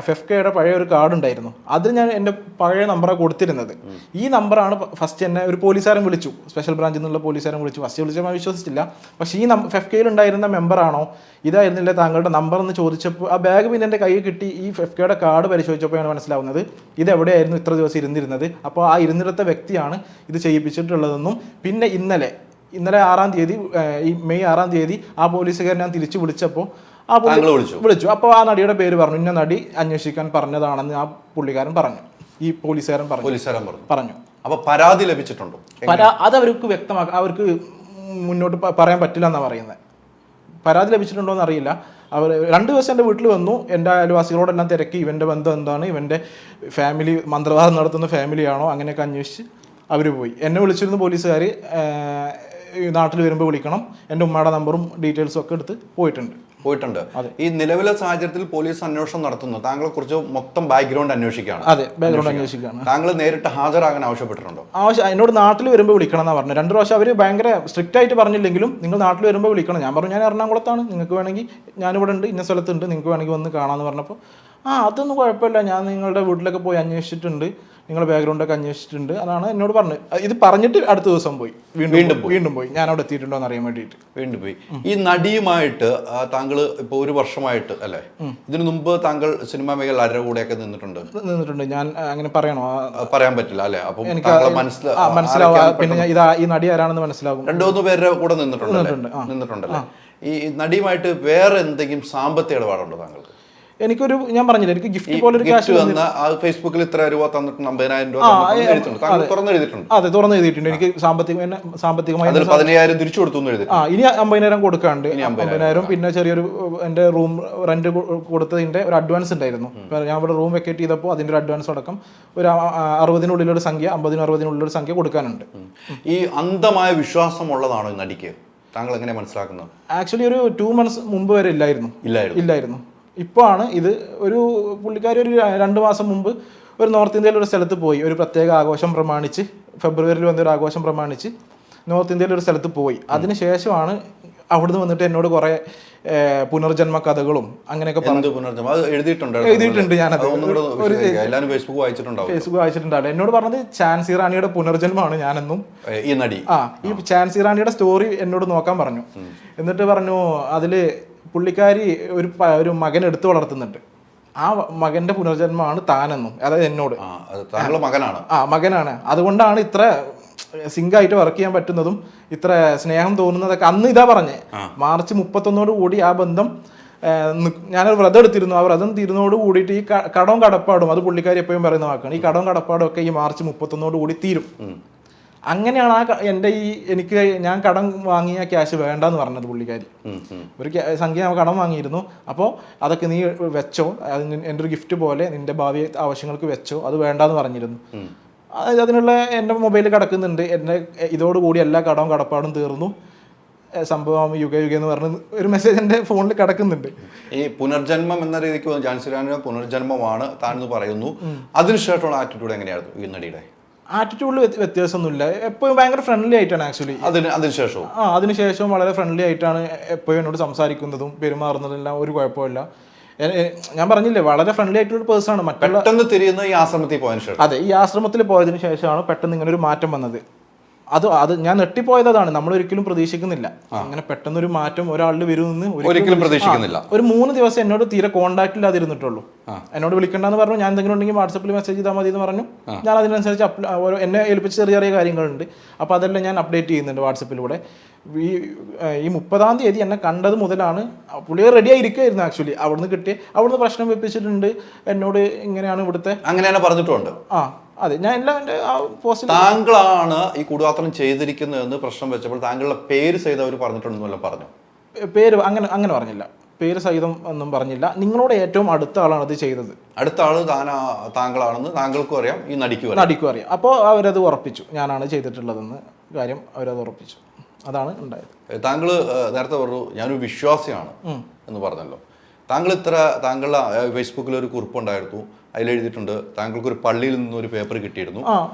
FFKയുടെ പഴയ ഒരു കാർഡ് ഉണ്ടായിരുന്നു. അതിൽ ഞാൻ എൻ്റെ പഴയ നമ്പറാണ് കൊടുത്തിരുന്നത്. ഈ നമ്പറാണ് ഫസ്റ്റ് എന്നെ ഒരു പോലീസുകാരൻ വിളിച്ചു, സ്പെഷ്യൽ ബ്രാഞ്ചിൽ നിന്നുള്ള പോലീസുകാരൻ വിളിച്ചു. ഫസ്റ്റ് വിളിച്ചപ്പോൾ വിശ്വസിച്ചില്ല. പക്ഷേ ഈ FFKയിൽ ഉണ്ടായിരുന്ന മെമ്പറാണോ ഇതായിരുന്നില്ല താങ്കളുടെ നമ്പർ എന്ന് ചോദിച്ചപ്പോൾ ആ ബാഗ് പിന്നെ എൻ്റെ കയ്യിൽ കിട്ടി. ഈ FFKയുടെ കാർഡ് പരിശോധിച്ചപ്പോഴാണ് മനസ്സിലാവുന്നത് ഇത് എവിടെയായിരുന്നു ഇത്ര ദിവസം ഇരുന്നിരുന്നത്. അപ്പോൾ ആ ഇരുന്നിടത്ത വ്യക്തിയാണ് ഇത് ചെയ്യിപ്പിച്ചിട്ടുള്ളതെന്നും. പിന്നെ ഇന്നലെ 6-ാം തീയതി, ഈ മെയ് 6-ാം തീയതി ആ പോലീസുകാരൻ ഞാൻ തിരിച്ചു വിളിച്ചപ്പോൾ വിളിച്ചു. അപ്പോൾ ആ നടിയുടെ പേര് പറഞ്ഞു, ഇന്ന നടി അന്വേഷിക്കാൻ പറഞ്ഞതാണെന്ന് ആ പുള്ളിക്കാരൻ പറഞ്ഞു, ഈ പോലീസുകാരൻ പറഞ്ഞു. അപ്പോൾ പരാതി ലഭിച്ചിട്ടുണ്ടോ? അത് അവർക്ക് വ്യക്തമാക്കാം, അവർക്ക് മുന്നോട്ട് പറയാൻ പറ്റില്ല എന്നാണ് പറയുന്നത്. പരാതി ലഭിച്ചിട്ടുണ്ടോ എന്ന് അറിയില്ല. അവർ 2 ദിവസം എൻ്റെ വീട്ടിൽ വന്നു, എൻ്റെ അയൽവാസികളോടെല്ലാം തിരക്കി, ഇവൻ്റെ ബന്ധം എന്താണ്, ഇവൻ്റെ ഫാമിലി മന്ത്രവാദം നടത്തുന്ന ഫാമിലിയാണോ, അങ്ങനെയൊക്കെ അന്വേഷിച്ച് അവർ പോയി. എന്നെ വിളിച്ചിരുന്നു പോലീസുകാർ, നാട്ടിൽ വരുമ്പോൾ വിളിക്കണം, എൻ്റെ ഉമ്മയുടെ നമ്പറും ഡീറ്റെയിൽസും ഒക്കെ എടുത്ത് പോയിട്ടുണ്ട്. ഈ നിലവിലെ സാഹചര്യത്തിൽ പോലീസ് അന്വേഷണം നടത്തുന്നു, താങ്കളെ കുറിച്ച് മൊത്തം ബാക്ക്ഗ്രൗണ്ട് അന്വേഷിക്കുകയാണ്. അതെ, ബാക്ക്ഗ്രൗണ്ട് അന്വേഷിക്കുകയാണ്. താങ്കൾ നേരിട്ട് ഹാജരാകാൻ ആവശ്യപ്പെട്ടിട്ടുണ്ടോ? എന്നോട് നാട്ടിൽ വരുമ്പോൾ വിളിക്കണം എന്നാണ് പറഞ്ഞത്. 2 പ്രാവശ്യം അവർ ഭയങ്കര സ്ട്രിക്റ്റ് ആയിട്ട് പറഞ്ഞില്ലെങ്കിലും നിങ്ങൾ നാട്ടിൽ വരുമ്പോൾ വിളിക്കണം. ഞാൻ പറഞ്ഞു ഞാൻ എറണാകുളത്താണ്, നിങ്ങൾക്ക് വേണമെങ്കിൽ ഞാനിവിടെ ഉണ്ട്, ഇന്ന സ്ഥലത്തുണ്ട്, നിങ്ങൾക്ക് വേണമെങ്കിൽ വന്ന് കാണാമെന്ന് പറഞ്ഞപ്പോൾ അതൊന്നും കുഴപ്പമില്ല, ഞാൻ നിങ്ങളുടെ വീട്ടിലൊക്കെ പോയി അന്വേഷിച്ചിട്ടുണ്ട്, നിങ്ങളുടെ ബാക്ക്ഗ്രൗണ്ടൊക്കെ അന്വേഷിച്ചിട്ടുണ്ട്, അതാണ് എന്നോട് പറഞ്ഞത്. ഇത് പറഞ്ഞിട്ട് അടുത്ത ദിവസം പോയി വീണ്ടും പോയി ഞാൻ അവിടെ എത്തിയിട്ടുണ്ടോ എന്ന് അറിയാൻ വേണ്ടിയിട്ട് വീണ്ടും പോയി. ഈ നടിയുമായിട്ട് താങ്കൾ ഇപ്പോൾ 1 വർഷമായിട്ട് അല്ലേ, ഇതിനു മുമ്പ് താങ്കൾ സിനിമാ മേഖല ആരുടെ കൂടെയൊക്കെ നിന്നിട്ടുണ്ട്? ഞാൻ അങ്ങനെ പറയാൻ പറ്റില്ല അല്ലേ? അപ്പം എനിക്ക് മനസ്സിലാവും. പിന്നെ ഈ നടി ആരാണെന്ന് മനസ്സിലാകും. 2-3 പേരുടെ കൂടെ നിന്നിട്ടുണ്ടല്ലേ? ഈ നടിയുമായിട്ട് വേറെ എന്തെങ്കിലും സാമ്പത്തിക ഇടപാടുണ്ടോ താങ്കൾക്ക്? ഞാൻ പറഞ്ഞില്ല, എനിക്ക് ഗിഫ്റ്റ് പോലെ ഒരു ക്യാഷ് ഫേസ്ബുക്കിൽ ഇത്ര രൂപ തന്നിട്ട് 50,000 രൂപ അതെ തുറന്നു എഴുതിയിട്ടുണ്ട്. എനിക്ക് സാമ്പത്തികമായി 15,000 തിരിച്ചു കൊടുത്തു. ഇനി 50,000 കൊടുക്കാണ്ട്, 50,000 പിന്നെ ചെറിയൊരു എൻ്റെ റൂം റെന്റ് കൊടുത്തതിന്റെ ഒരു അഡ്വാൻസ് ഉണ്ടായിരുന്നു. ഞാൻ ഇവിടെ റൂം വെക്കേറ്റ് ചെയ്തപ്പോൾ അതിന്റെ ഒരു അഡ്വാൻസ് അടക്കം ഒരു 60-നുള്ളിലൊരു സംഖ്യ, 50-60-നുള്ളിലൊരു സംഖ്യ കൊടുക്കാനുണ്ട്. ഈ അന്ധമായ വിശ്വാസമുള്ളതാണോ ഈ നടിക്ക്? താങ്കൾ എങ്ങനെ മനസ്സിലാക്കുന്നത്? ആക്ച്വലി ഒരു 2 months മുമ്പ് വരെ ഇല്ലായിരുന്നു. ഇപ്പോൾ ആണ് ഇത്. ഒരു പുള്ളിക്കാരി ഒരു 2 മാസം മുമ്പ് ഒരു നോർത്ത് ഇന്ത്യയിൽ ഒരു സ്ഥലത്ത് പോയി, ഒരു പ്രത്യേക ആഘോഷം പ്രമാണിച്ച്, ഫെബ്രുവരിയിൽ വന്നൊരു ആഘോഷം പ്രമാണിച്ച് നോർത്ത് ഇന്ത്യയിൽ ഒരു സ്ഥലത്ത് പോയി. അതിനുശേഷമാണ് അവിടുന്ന് വന്നിട്ട് എന്നോട് കുറേ പുനർജന്മ കഥകളും അങ്ങനെയൊക്കെ എഴുതിയിട്ടുണ്ട്. ഞാനത് ഫേസ്ബുക്ക് വായിച്ചിട്ടുണ്ടാവും. എന്നോട് പറഞ്ഞത് ഛാൻസി റാണിയുടെ പുനർജന്മമാണ് ഞാനെന്നും. ഈ ഛാൻസി റാണിയുടെ സ്റ്റോറി എന്നോട് നോക്കാൻ പറഞ്ഞു. എന്നിട്ട് പറഞ്ഞു അതില് പുള്ളിക്കാരി ഒരു മകൻ എടുത്തു വളർത്തുന്നുണ്ട്, ആ മകന്റെ പുനർജന്മമാണ് താനെന്നും. അതായത് എന്നോട് മകനാണ്, അതുകൊണ്ടാണ് ഇത്ര സിങ്കായിട്ട് വർക്ക് ചെയ്യാൻ പറ്റുന്നതും ഇത്ര സ്നേഹം തോന്നുന്നതൊക്കെ. അന്ന് ഇതാ പറഞ്ഞേ, മാർച്ച് 31 കൂടി ആ ബന്ധം, ഞാനൊരു വ്രതം എടുത്തിരുന്നു, ആ വ്രതം തീരുന്നതോട് കൂടിയിട്ട് ഈ കടവും കടപ്പാടും, അത് പുള്ളിക്കാരി എപ്പോഴും പറയുന്ന വാക്കാണ്, ഈ കടവും കടപ്പാടും ഒക്കെ ഈ മാർച്ച് 31 കൂടി തീരും. അങ്ങനെയാണ് ഞാൻ കടം വാങ്ങിയ ക്യാഷ് വേണ്ടെന്ന് പറഞ്ഞത് പുള്ളിക്കാരി. ഒരു സംഖ്യ കടം വാങ്ങിയിരുന്നു, അപ്പോൾ അതൊക്കെ നീ വെച്ചോ, എൻ്റെ ഒരു ഗിഫ്റ്റ് പോലെ നിന്റെ ഭാവി ആവശ്യങ്ങൾക്ക് വെച്ചോ, അത് വേണ്ടെന്ന് പറഞ്ഞിരുന്നു. അതിനുള്ള എൻ്റെ മൊബൈലിൽ കിടക്കുന്നുണ്ട്, എൻ്റെ ഇതോടുകൂടി എല്ലാ കടവും കടപ്പാടും തീർന്നു, സംഭവം യുഗ എന്ന് പറഞ്ഞ് ഒരു മെസ്സേജ് എൻ്റെ ഫോണിൽ കിടക്കുന്നുണ്ട്. ഈ പുനർജന്മം എന്ന രീതിക്ക് ഝാൻസി റാണിയുടെ പുനർജന്മമാണ് താൻ പറയുന്നു. അതിനുശേഷമുള്ള ആറ്റിറ്റ്യൂഡ് എങ്ങനെയായിരുന്നു ഈ നടിയുടെ? ആറ്റിറ്റ്യൂഡിൽ വ്യത്യാസമൊന്നുമില്ല, എപ്പോഴും ഭയങ്കര ഫ്രണ്ട്ലി ആയിട്ടാണ്. ആക്ച്വലി അതിനുശേഷവും വളരെ ഫ്രണ്ട്ലി ആയിട്ടാണ് എപ്പോഴും എന്നോട് സംസാരിക്കുന്നതും പെരുമാറുന്നതെല്ലാം, ഒരു കുഴപ്പമില്ല. ഞാൻ പറഞ്ഞില്ലേ, വളരെ ഫ്രണ്ട്ലി ആയിട്ടുള്ള പേഴ്സൺ ആണ്. പെട്ടെന്ന് തിരിയുന്ന ഈ ആശ്രമത്തിൽ പോയതിനു ശേഷം, അതെ, ഈ ആശ്രമത്തിൽ പോയതിനു ശേഷമാണ് പെട്ടെന്ന് ഇങ്ങനെ ഒരു മാറ്റം വന്നത്. അത് ഞാൻ ഞെട്ടിപ്പോയതാണ്. നമ്മൾ ഒരിക്കലും പ്രതീക്ഷിക്കുന്നില്ല അങ്ങനെ പെട്ടെന്നൊരു മാറ്റം ഒരാളിൽ വരുമെന്ന് ഒരിക്കലും പ്രതീക്ഷിക്കുന്നില്ല. ഒരു 3 ദിവസം എന്നോട് തീരെ കോൺടാക്ട് ഇല്ലാതിരുന്നിട്ടുള്ളൂ. എന്നോട് വിളിക്കണ്ടെന്ന് പറഞ്ഞു, ഞാൻ എന്തെങ്കിലും ഉണ്ടെങ്കിൽ വാട്സപ്പിൽ മെസ്സേജ് ചെയ്താൽ മതി എന്ന് പറഞ്ഞു. ഞാൻ അതിനനുസരിച്ച് എന്നെ ഏൽപ്പിച്ച ചെറിയ ചെറിയ കാര്യങ്ങളുണ്ട്, അപ്പോൾ അതെല്ലാം ഞാൻ അപ്ഡേറ്റ് ചെയ്യുന്നുണ്ട് വാട്സപ്പിലൂടെ. ഈ 30-ാം തീയതി എന്നെ കണ്ടത് മുതലാണ് പുള്ളിയെ റെഡി ആയിരിക്കുമായിരുന്നു ആക്ച്വലി. അവിടുന്ന് പ്രശ്നം വെപ്പിച്ചിട്ടുണ്ട് എന്നോട്. ഇങ്ങനെയാണ് ഇവിടുത്തെ അങ്ങനെയാണ് പറഞ്ഞിട്ടുണ്ട്. അതെ, ഞാൻ എല്ലാം എൻ്റെ പോസ്റ്റ്. താങ്കളാണ് ഈ കൂടാത്രം ചെയ്തിരിക്കുന്നതെന്ന് പ്രശ്നം വെച്ചപ്പോൾ താങ്കളുടെ പേര് സഹിതം അവർ പറഞ്ഞിട്ടുണ്ടെന്നല്ല പറഞ്ഞു. പേര് അങ്ങനെ പറഞ്ഞില്ല, പേര് സഹിതം ഒന്നും പറഞ്ഞില്ല. നിങ്ങളോട് ഏറ്റവും അടുത്ത ആളാണ് അത് ചെയ്തത്. അടുത്ത ആള് താങ്കളാണെന്ന് താങ്കൾക്കും അറിയാം, ഈ നടിക്കും അറിയാം. അപ്പോൾ അവരത് ഉറപ്പിച്ചു, ഞാനാണ് ചെയ്തിട്ടുള്ളതെന്ന് കാര്യം അവരത് ഉറപ്പിച്ചു. അതാണ് ഉണ്ടായത്. താങ്കൾ നേരത്തെ പറഞ്ഞു ഞാനൊരു വിശ്വാസിയാണ് എന്ന് പറഞ്ഞല്ലോ. താങ്കളുടെ ഫേസ്ബുക്കിൽ ഒരു കുറിപ്പുണ്ടായിരുന്നു, അതിലെഴുതിയിട്ടുണ്ട് താങ്കൾക്കൊരു പള്ളിയിൽ നിന്ന് ഒരു പേപ്പർ കിട്ടിയിരുന്നു,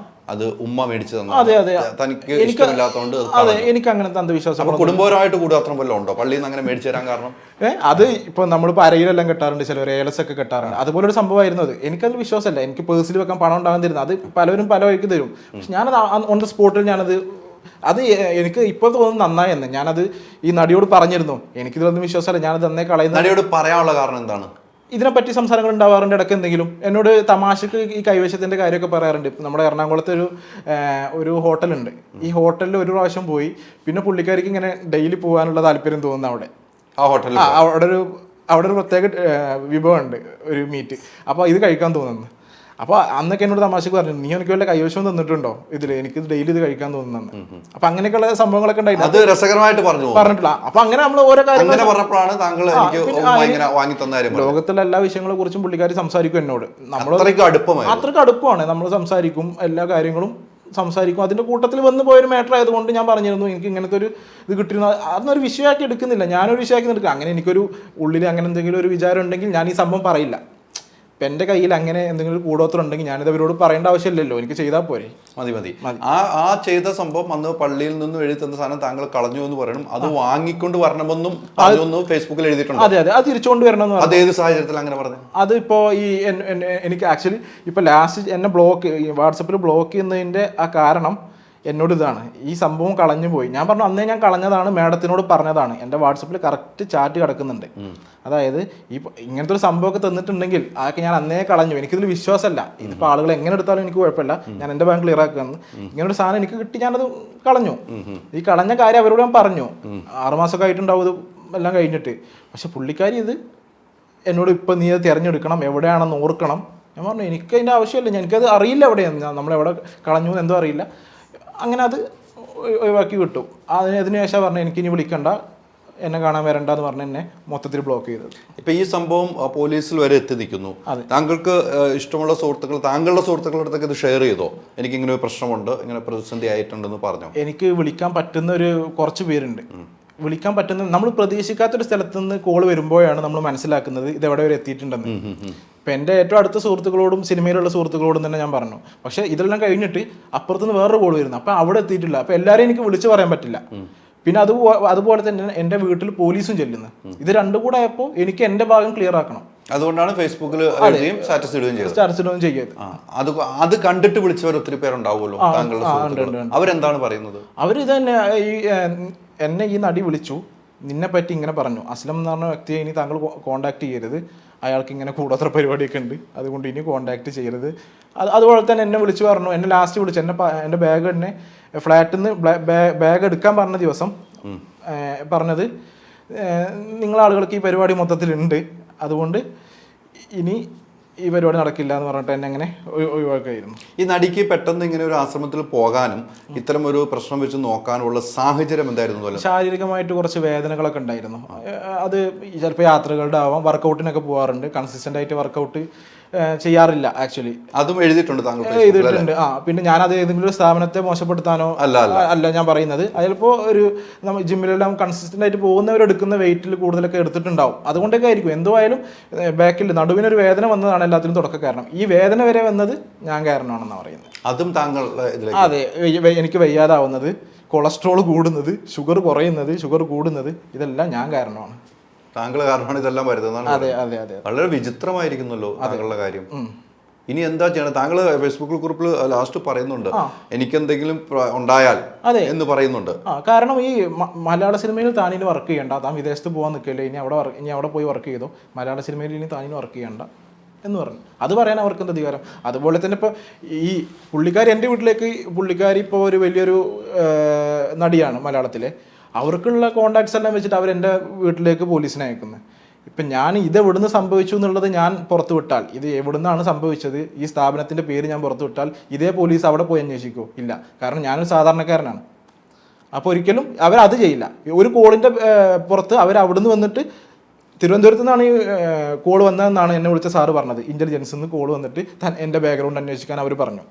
അത് ഉമ്മ മേടിച്ചു തന്നു, തനിക്ക് ഇഷ്ടമില്ലാത്തതുകൊണ്ട്. എനിക്ക് അങ്ങനത്തെ അന്ധവിശ്വാസം. കുടുംബപരമായിട്ട് കൂടാത്രം വല്ലതും ഉണ്ടോ പള്ളിയിൽ നിന്ന് അങ്ങനെ മേടിച്ചു തരാൻ കാരണം? അത് ഇപ്പൊ നമ്മളിപ്പോൾ അരയിലെല്ലാം കെട്ടാറുണ്ട്, ചിലർ ഏലസൊക്കെ കെട്ടാറുണ്ട്, അതുപോലെ ഒരു സംഭവമായിരുന്നു അത്. എനിക്കതിൽ വിശ്വാസമല്ല. എനിക്ക് പേഴ്സിൽ വെക്കാൻ പണം ഉണ്ടാകാൻ തരുന്നത് അത് പലവരും പല വഴിക്ക് തരും. പക്ഷെ ഞാനത് ഓൺ ദ സ്പോട്ടിൽ എനിക്ക് ഇപ്പോൾ തോന്നുന്നു നന്നായെന്ന്. ഞാനത് ഈ നടിയോട് പറഞ്ഞിരുന്നു, എനിക്കിതൊന്നും വിശ്വാസമല്ല, ഞാനത് അന്നേ കളയുന്നു. നടിയോട് പറയാനുള്ള കാരണം എന്താണ്? ഇതിനെപ്പറ്റി സംസാരങ്ങൾ ഉണ്ടാവാറുണ്ട് ഇടയ്ക്ക്. എന്തെങ്കിലും എന്നോട് തമാശക്ക് ഈ കൈവശത്തിൻ്റെ കാര്യമൊക്കെ പറയാറുണ്ട്. നമ്മുടെ എറണാകുളത്ത് ഒരു ഹോട്ടലുണ്ട്. ഈ ഹോട്ടലിൽ ഒരു പ്രാവശ്യം പോയി, പിന്നെ പുള്ളിക്കാരിക്ക് ഇങ്ങനെ ഡെയിലി പോകാനുള്ള താല്പര്യം തോന്നുന്നു അവിടെ. ആ ഹോട്ടലിൽ അവിടെ ഒരു പ്രത്യേക വിഭവമുണ്ട്, ഒരു മീറ്റ്. അപ്പോൾ ഇത് കഴിക്കാൻ തോന്നുന്നു. അപ്പോൾ അന്നൊക്കെ എന്നോട് തമാശക്ക് പറഞ്ഞു, നീ എനിക്ക് വല്ല കൈവശം തന്നിട്ടുണ്ടോ ഇതിൽ, എനിക്ക് ഡെയിലി ഇത് കഴിക്കാൻ തോന്നുന്നു. അപ്പൊ അങ്ങനെയൊക്കെയുള്ള സംഭവങ്ങളൊക്കെ ഉണ്ടായിരുന്നു. അത് രസകരമായിട്ട് പറഞ്ഞിട്ടില്ല. അപ്പൊ അങ്ങനെ നമ്മൾ ഓരോ കാര്യങ്ങൾ പറഞ്ഞപ്പോഴാണ് താങ്കൾ വാങ്ങി തന്ന ലോകത്തിലെ എല്ലാ വിഷയങ്ങളെ കുറിച്ചും പുള്ളിക്കാർ സംസാരിക്കും എന്നോട്. നമ്മൾ അത്രയ്ക്ക് അടുപ്പമാണ്, നമ്മൾ സംസാരിക്കും, എല്ലാ കാര്യങ്ങളും സംസാരിക്കും. അതിന്റെ കൂട്ടത്തിൽ വന്ന് പോയൊരു മാറ്റർ ആയതുകൊണ്ട് ഞാൻ പറഞ്ഞിരുന്നു എനിക്ക് ഇങ്ങനത്തെ ഒരു ഇത് കിട്ടിയിരുന്നു. അതൊന്നൊരു വിഷയമാക്കി എടുക്കുന്നില്ല, ഞാനൊരു വിഷയമാക്കി എടുക്കുക. അങ്ങനെ എനിക്കൊരു ഉള്ളിൽ അങ്ങനെ എന്തെങ്കിലും ഒരു വിചാരം ഉണ്ടെങ്കിൽ ഞാൻ ഈ സംഭവം പറയില്ല. ഇപ്പം എൻ്റെ കയ്യിൽ അങ്ങനെ എന്തെങ്കിലും ഒരു കൂടോത്രം ഉണ്ടെങ്കിൽ ഞാനിത് അവരോട് പറയേണ്ട ആവശ്യമില്ലല്ലോ, എനിക്ക് ചെയ്താൽ പോരെ. മതി. ആ ചെയ്ത സംഭവം അന്ന് പള്ളിയിൽ നിന്നും എഴുതി തന്ന സാധനം താങ്കൾ കളഞ്ഞു എന്ന് പറയണം, അത് വാങ്ങിക്കൊണ്ട് വരണമെന്നും ഫേസ്ബുക്കിൽ എഴുതിയിട്ടുണ്ട്. അതെ, അത് തിരിച്ചുകൊണ്ട് വരണമെന്ന്. അത് ഏത് സാഹചര്യത്തിൽ അങ്ങനെ പറഞ്ഞു? അതിപ്പോൾ എനിക്ക് ആക്ച്വലി ഇപ്പോൾ ലാസ്റ്റ് എന്നെ വാട്സപ്പിൽ ബ്ലോക്ക് ചെയ്യുന്നതിൻ്റെ ആ കാരണം എന്നോട് ഇതാണ്, ഈ സംഭവം കളഞ്ഞു പോയി. ഞാൻ പറഞ്ഞു അന്നേ ഞാൻ കളഞ്ഞതാണ്, മാഡത്തിനോട് പറഞ്ഞതാണ്. എൻ്റെ വാട്സപ്പിൽ കറക്റ്റ് ചാറ്റ് കിടക്കുന്നുണ്ട്. അതായത് ഇങ്ങനത്തെ ഒരു സംഭവമൊക്കെ തന്നിട്ടുണ്ടെങ്കിൽ അതൊക്കെ ഞാൻ അന്നേ കളഞ്ഞു. എനിക്കിതിൽ വിശ്വാസമല്ല. ഇതിപ്പോൾ ആളുകൾ എങ്ങനെ എടുത്താലും എനിക്ക് കുഴപ്പമില്ല, ഞാൻ എൻ്റെ ബാങ്ക് ക്ലിയർ ആക്കുകയെന്ന്. ഇങ്ങനൊരു സാധനം എനിക്ക് കിട്ടി, ഞാനത് കളഞ്ഞു. ഈ കളഞ്ഞ കാര്യം അവരോട് ഞാൻ പറഞ്ഞു. 6 മാസമൊക്കെ ആയിട്ടുണ്ടാവും ഇത് എല്ലാം കഴിഞ്ഞിട്ട്. പക്ഷെ പുള്ളിക്കാരി ഇത് എന്നോട് ഇപ്പം നീ അത് തിരഞ്ഞെടുക്കണം, എവിടെയാണെന്ന് ഓർക്കണം. ഞാൻ പറഞ്ഞു എനിക്ക് അതിൻ്റെ ആവശ്യമില്ല, എനിക്കത് അറിയില്ല എവിടെയാണ്, നമ്മളെവിടെ കളഞ്ഞു എന്തോ അറിയില്ല. അങ്ങനെ അത് ഒഴിവാക്കി വിട്ടു. അതിനുശേഷം പറഞ്ഞു എനിക്കിനി വിളിക്കണ്ട, എന്നെ കാണാൻ വരണ്ടെന്ന് പറഞ്ഞ് എന്നെ മൊത്തത്തിൽ ബ്ലോക്ക് ചെയ്തത്. ഇപ്പം ഈ സംഭവം പോലീസിൽ വരെ എത്തി നിൽക്കുന്നു. താങ്കൾക്ക് ഇഷ്ടമുള്ള താങ്കളുടെ സുഹൃത്തുക്കളുടെ അടുത്തൊക്കെ ഇത് ഷെയർ ചെയ്തോ? എനിക്കിങ്ങനെ ഒരു പ്രശ്നമുണ്ട്, ഇങ്ങനെ പ്രതിസന്ധി ആയിട്ടുണ്ടെന്ന് പറഞ്ഞു. എനിക്ക് വിളിക്കാൻ പറ്റുന്ന കുറച്ച് പേരുണ്ട്. വിളിക്കാൻ പറ്റുന്ന, നമ്മൾ പ്രതീക്ഷിക്കാത്തൊരു സ്ഥലത്ത് നിന്ന് കോൾ വരുമ്പോഴാണ് നമ്മൾ മനസ്സിലാക്കുന്നത് ഇതെവിടെ വരെ എത്തിയിട്ടുണ്ടെന്ന്. ഇപ്പം എൻ്റെ ഏറ്റവും അടുത്ത സുഹൃത്തുക്കളോടും സിനിമയിലുള്ള സുഹൃത്തുക്കളോടും തന്നെ ഞാൻ പറഞ്ഞു. പക്ഷേ ഇതെല്ലാം കഴിഞ്ഞിട്ട് അപ്പുറത്തുനിന്ന് വേറൊരു കോൾ വരുന്നു. അപ്പം അവിടെ എത്തിയിട്ടില്ല. അപ്പം എല്ലാവരെയും എനിക്ക് വിളിച്ച് പറയാൻ പറ്റില്ല. പിന്നെ അതുപോലെ തന്നെ എൻ്റെ വീട്ടിൽ പോലീസും ചെല്ലുന്നു. ഇത് രണ്ടും കൂടെ ആയപ്പോൾ എനിക്ക് എൻ്റെ ഭാഗം ക്ലിയർ ആക്കണം. അതുകൊണ്ടാണ് ഫേസ്ബുക്കിൽ സ്റ്റാറ്റസ് ഇടുകയും ചെയ്തത്. അത് കണ്ടിട്ട് വിളിച്ചവർ ഒത്തിരി പേരുണ്ടാവുമല്ലോ താങ്കളുടെ, അവരെന്താണ് പറയുന്നത്? അവരിത് തന്നെ എന്നെ ഈ നടി വിളിച്ചു, നിന്നെ പറ്റി ഇങ്ങനെ പറഞ്ഞു, അസ്ലം എന്ന് പറഞ്ഞ വ്യക്തിയെ ഇനി താങ്കൾ കോൺടാക്ട് ചെയ്യരുത്, അയാൾക്ക് ഇങ്ങനെ കൂടാത്ര പരിപാടിയൊക്കെ ഉണ്ട്, അതുകൊണ്ട് ഇനി കോൺടാക്ട് ചെയ്യരുത്. അതുപോലെ തന്നെ എന്നെ വിളിച്ച് പറഞ്ഞു, എന്നെ ലാസ്റ്റ് വിളിച്ചു, എൻ്റെ ബാഗ് തന്നെ ഫ്ലാറ്റിൽ നിന്ന് ബാഗ് എടുക്കാൻ പറഞ്ഞ ദിവസം പറഞ്ഞത് നിങ്ങളാളുകൾക്ക് ഈ പരിപാടി മൊത്തത്തിലുണ്ട്, അതുകൊണ്ട് ഇനി ഈ പരിപാടി നടക്കില്ല എന്ന് പറഞ്ഞിട്ട് എന്നെ അങ്ങനെ ഒഴിവാക്കായിരുന്നു. ഈ നടിക്ക് പെട്ടെന്ന് ഇങ്ങനെ ഒരു ആശ്രമത്തിൽ പോകാനും ഇത്തരം ഒരു പ്രശ്നം വെച്ച് നോക്കാനുള്ള സാഹചര്യം എന്തായിരുന്നു? ശാരീരികമായിട്ട് കുറച്ച് വേദനകളൊക്കെ ഉണ്ടായിരുന്നു. അത് ചിലപ്പോൾ യാത്രകളുടെ ആവാം, വർക്കൗട്ടിനൊക്കെ പോകാറുണ്ട്, കൺസിസ്റ്റൻ്റ് ആയിട്ട് വർക്കൗട്ട് ചെയ്യാറില്ല ആക്ച്വലി. അതും എഴുതിയിട്ടുണ്ട് എഴുതിയിട്ടുണ്ട്. പിന്നെ ഞാനത് ഏതെങ്കിലും ഒരു സ്ഥാപനത്തെ മോശപ്പെടുത്താനോ അല്ല ഞാൻ പറയുന്നത്. അതിലിപ്പോൾ നമ്മൾ ജിമ്മിലെല്ലാം കൺസിസ്റ്റൻ്റ് ആയിട്ട് പോകുന്നവരെടുക്കുന്ന വെയിറ്റിൽ കൂടുതലൊക്കെ എടുത്തിട്ടുണ്ടാവും, അതുകൊണ്ടൊക്കെ ആയിരിക്കും. എന്തോ ആയാലും ബാക്കിൽ നടുവിനൊരു വേദന വന്നതാണ് എല്ലാത്തിനും തുടക്ക കാരണം. ഈ വേദന വരെ വന്നത് ഞാൻ കാരണമാണെന്നാണ് പറയുന്നത്. അതും താങ്കൾ? അതെ, എനിക്ക് വയ്യാതാവുന്നത്, കൊളസ്ട്രോൾ കൂടുന്നത്, ഷുഗർ കുറയുന്നത്, ഷുഗർ കൂടുന്നത്, ഇതെല്ലാം ഞാൻ കാരണമാണ്. താങ്കൾ കാരണമാണ് ഇതെല്ലാം വരുന്നത്. അതെ അതെ അതെ. വളരെ വിചിത്രമായിരിക്കുന്നല്ലോ താങ്കളുടെ കാര്യം. ഇനി എന്താ ചെയ്യണം? താങ്കൾ ഫേസ്ബുക്ക് കുറിപ്പിൽ ലാസ്റ്റ് പറയുന്നുണ്ട് എനിക്കെന്തെങ്കിലും ഉണ്ടായാൽ എന്ന് പറയുന്നുണ്ട്. കാരണം ഈ മലയാള സിനിമയിൽ താനിനി വർക്ക് ചെയ്യണ്ട, താൻ വിദേശത്ത് പോകാൻ നിൽക്കല്ലേ, ഇനി അവിടെ പോയി വർക്ക് ചെയ്തോ, മലയാള സിനിമയിൽ ഇനി താനിനി വർക്ക് ചെയ്യണ്ട എന്ന് പറഞ്ഞു. അത് പറയാൻ അവർക്ക് എന്താ അധികാരം? അതുപോലെ തന്നെ ഇപ്പോൾ ഈ പുള്ളിക്കാരി എൻ്റെ വീട്ടിലേക്ക്, പുള്ളിക്കാരി ഇപ്പോൾ ഒരു വലിയൊരു നടിയാണ് മലയാളത്തിലെ, അവർക്കുള്ള കോണ്ടാക്ട്സ് എല്ലാം വെച്ചിട്ട് അവരെൻ്റെ വീട്ടിലേക്ക് പോലീസിനെ അയക്കുന്നത്. ഇപ്പം ഞാൻ ഇത് എവിടുന്ന് സംഭവിച്ചു എന്നുള്ളത് ഞാൻ പുറത്തു വിട്ടാൽ, ഇത് എവിടുന്നാണ് സംഭവിച്ചത്, ഈ സ്ഥാപനത്തിൻ്റെ പേര് ഞാൻ പുറത്തു വിട്ടാൽ ഇതേ പോലീസ് അവിടെ പോയി അന്വേഷിക്കുമോ? ഇല്ല. കാരണം ഞാനൊരു സാധാരണക്കാരനാണ്. അപ്പോൾ ഒരിക്കലും അവരത് ചെയ്യില്ല. ഒരു കോളിൻ്റെ പുറത്ത് അവർ അവിടുന്ന് വന്നിട്ട്, തിരുവനന്തപുരത്ത് നിന്നാണ് ഈ കോൾ വന്നതെന്നാണ് എന്നെ വിളിച്ച സാറ് പറഞ്ഞത്. ഇൻ്റലിജൻസിൽ നിന്ന് കോൾ വന്നിട്ട് എൻ്റെ ബാക്ക്ഗ്രൗണ്ട് അന്വേഷിക്കാൻ അവർ പറഞ്ഞു.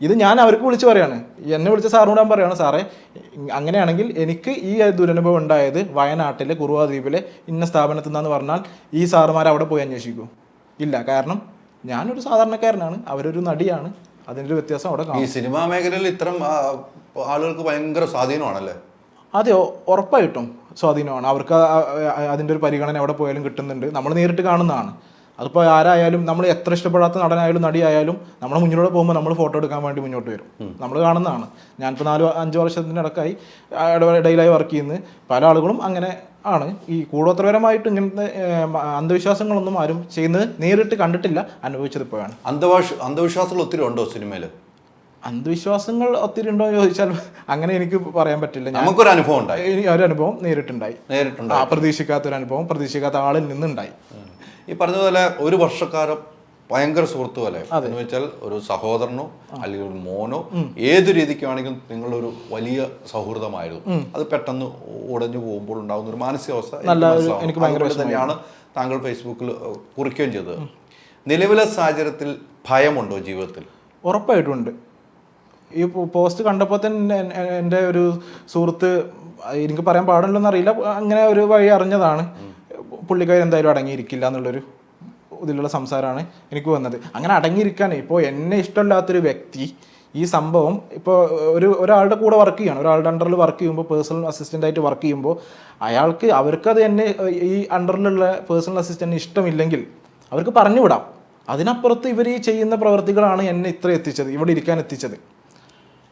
ഇത് ഞാൻ അവർക്ക് വിളിച്ച് പറയാണ്, എന്നെ വിളിച്ച സാറിനോട് ഞാൻ പറയുകയാണ്, സാറേ അങ്ങനെയാണെങ്കിൽ എനിക്ക് ഈ ദുരനുഭവം ഉണ്ടായത് വയനാട്ടിലെ കുറുവ ദ്വീപിലെ ഇന്ന സ്ഥാപനത്തിൽ നിന്നാന്ന് പറഞ്ഞാൽ ഈ സാറുമാർ അവിടെ പോയി അന്വേഷിക്കൂ? ഇല്ല. കാരണം ഞാനൊരു സാധാരണക്കാരനാണ്, അവരൊരു നടിയാണ്. അതിൻ്റെ വ്യത്യാസം അവിടെ കാണും. ഈ സിനിമാ മേഖലയിൽ ഇത്തരം ആളുകൾക്ക് ഭയങ്കര സ്വാധീനമാണല്ലേ? അതെ, ഉറപ്പായിട്ടും സ്വാധീനമാണ്. അവർക്ക് അതിൻ്റെ ഒരു പരിഗണന എവിടെ പോയാലും കിട്ടുന്നുണ്ട്. നമ്മൾ നേരിട്ട് കാണുന്നതാണ്. അതിപ്പോൾ ആരായാലും, നമ്മൾ എത്ര ഇഷ്ടപ്പെടാത്ത നടനായാലും നടിയായാലും നമ്മുടെ മുന്നിലൂടെ പോകുമ്പോൾ നമ്മൾ ഫോട്ടോ എടുക്കാൻ വേണ്ടി മുന്നോട്ട് വരും. നമ്മൾ കാണുന്നതാണ്. ഞാനിപ്പോൾ 4-5 വർഷത്തിനിടക്കായി ഇടയിലായി വർക്ക് ചെയ്യുന്നത്. പല ആളുകളും അങ്ങനെ ആണ്. ഈ കൂടോത്രപരമായിട്ട് ഇങ്ങനത്തെ അന്ധവിശ്വാസങ്ങളൊന്നും ആരും ചെയ്യുന്നത് നേരിട്ട് കണ്ടിട്ടില്ല, അനുഭവിച്ചത് ഇപ്പോഴാണ്. അന്ധവിശ്വാസങ്ങൾ ഒത്തിരി ഉണ്ടോ സിനിമയിൽ? അന്ധവിശ്വാസങ്ങൾ ഒത്തിരി ഉണ്ടോ എന്ന് ചോദിച്ചാൽ അങ്ങനെ എനിക്ക് പറയാൻ പറ്റില്ല. നമുക്കൊരു അനുഭവം ഉണ്ടായി, ഒരു അനുഭവം നേരിട്ടുണ്ടായി. പ്രതീക്ഷിക്കാത്തൊരു അനുഭവം പ്രതീക്ഷിക്കാത്ത ആളിൽ നിന്നുണ്ടായി. ഈ പറഞ്ഞതുപോലെ ഒരു വർഷക്കാലം ഭയങ്കര സുഹൃത്തു പോലെ എന്ന് വെച്ചാൽ ഒരു സഹോദരനോ അല്ലെങ്കിൽ ഒരു മോനോ ഏത് രീതിക്കാണെങ്കിലും നിങ്ങളൊരു വലിയ സൗഹൃദമായിരുന്നു. അത് പെട്ടെന്ന് ഉടഞ്ഞു പോകുമ്പോൾ ഉണ്ടാകുന്ന ഒരു മാനസികാവസ്ഥ തന്നെയാണ് താങ്കൾ ഫേസ്ബുക്കിൽ കുറിക്കുകയും ചെയ്തത്. നിലവിലെ സാഹചര്യത്തിൽ ഭയമുണ്ടോ ജീവിതത്തിൽ? ഉറപ്പായിട്ടുണ്ട്. ഈ പോസ്റ്റ് കണ്ടപ്പോൾ തന്നെ എൻ്റെ ഒരു സുഹൃത്ത്, എനിക്ക് പറയാൻ പാടില്ലെന്നറിയില്ല, അങ്ങനെ ഒരു വഴി അറിഞ്ഞതാണ്, പുള്ളിക്കാർ എന്തായാലും അടങ്ങിയിരിക്കില്ല എന്നുള്ളൊരു ഇതിലുള്ള സംസാരമാണ് എനിക്ക് വന്നത്. അങ്ങനെ അടങ്ങിയിരിക്കാൻ, ഇപ്പോൾ എന്നെ ഇഷ്ടമില്ലാത്തൊരു വ്യക്തി ഈ സംഭവം ഇപ്പോൾ ഒരാളുടെ കൂടെ വർക്ക് ചെയ്യണം, ഒരാളുടെ അണ്ടറിൽ വർക്ക് ചെയ്യുമ്പോൾ, പേഴ്സണൽ അസിസ്റ്റൻ്റായിട്ട് വർക്ക് ചെയ്യുമ്പോൾ അവർക്കത് എന്നെ ഈ അണ്ടറിലുള്ള പേഴ്സണൽ അസിസ്റ്റൻറ്റിന് ഇഷ്ടമില്ലെങ്കിൽ അവർക്ക് പറഞ്ഞു വിടാം. അതിനപ്പുറത്ത് ഇവർ ഈ ചെയ്യുന്ന പ്രവർത്തികളാണ് എന്നെ ഇത്ര എത്തിച്ചത്, ഇവിടെ ഇരിക്കാൻ എത്തിച്ചത്.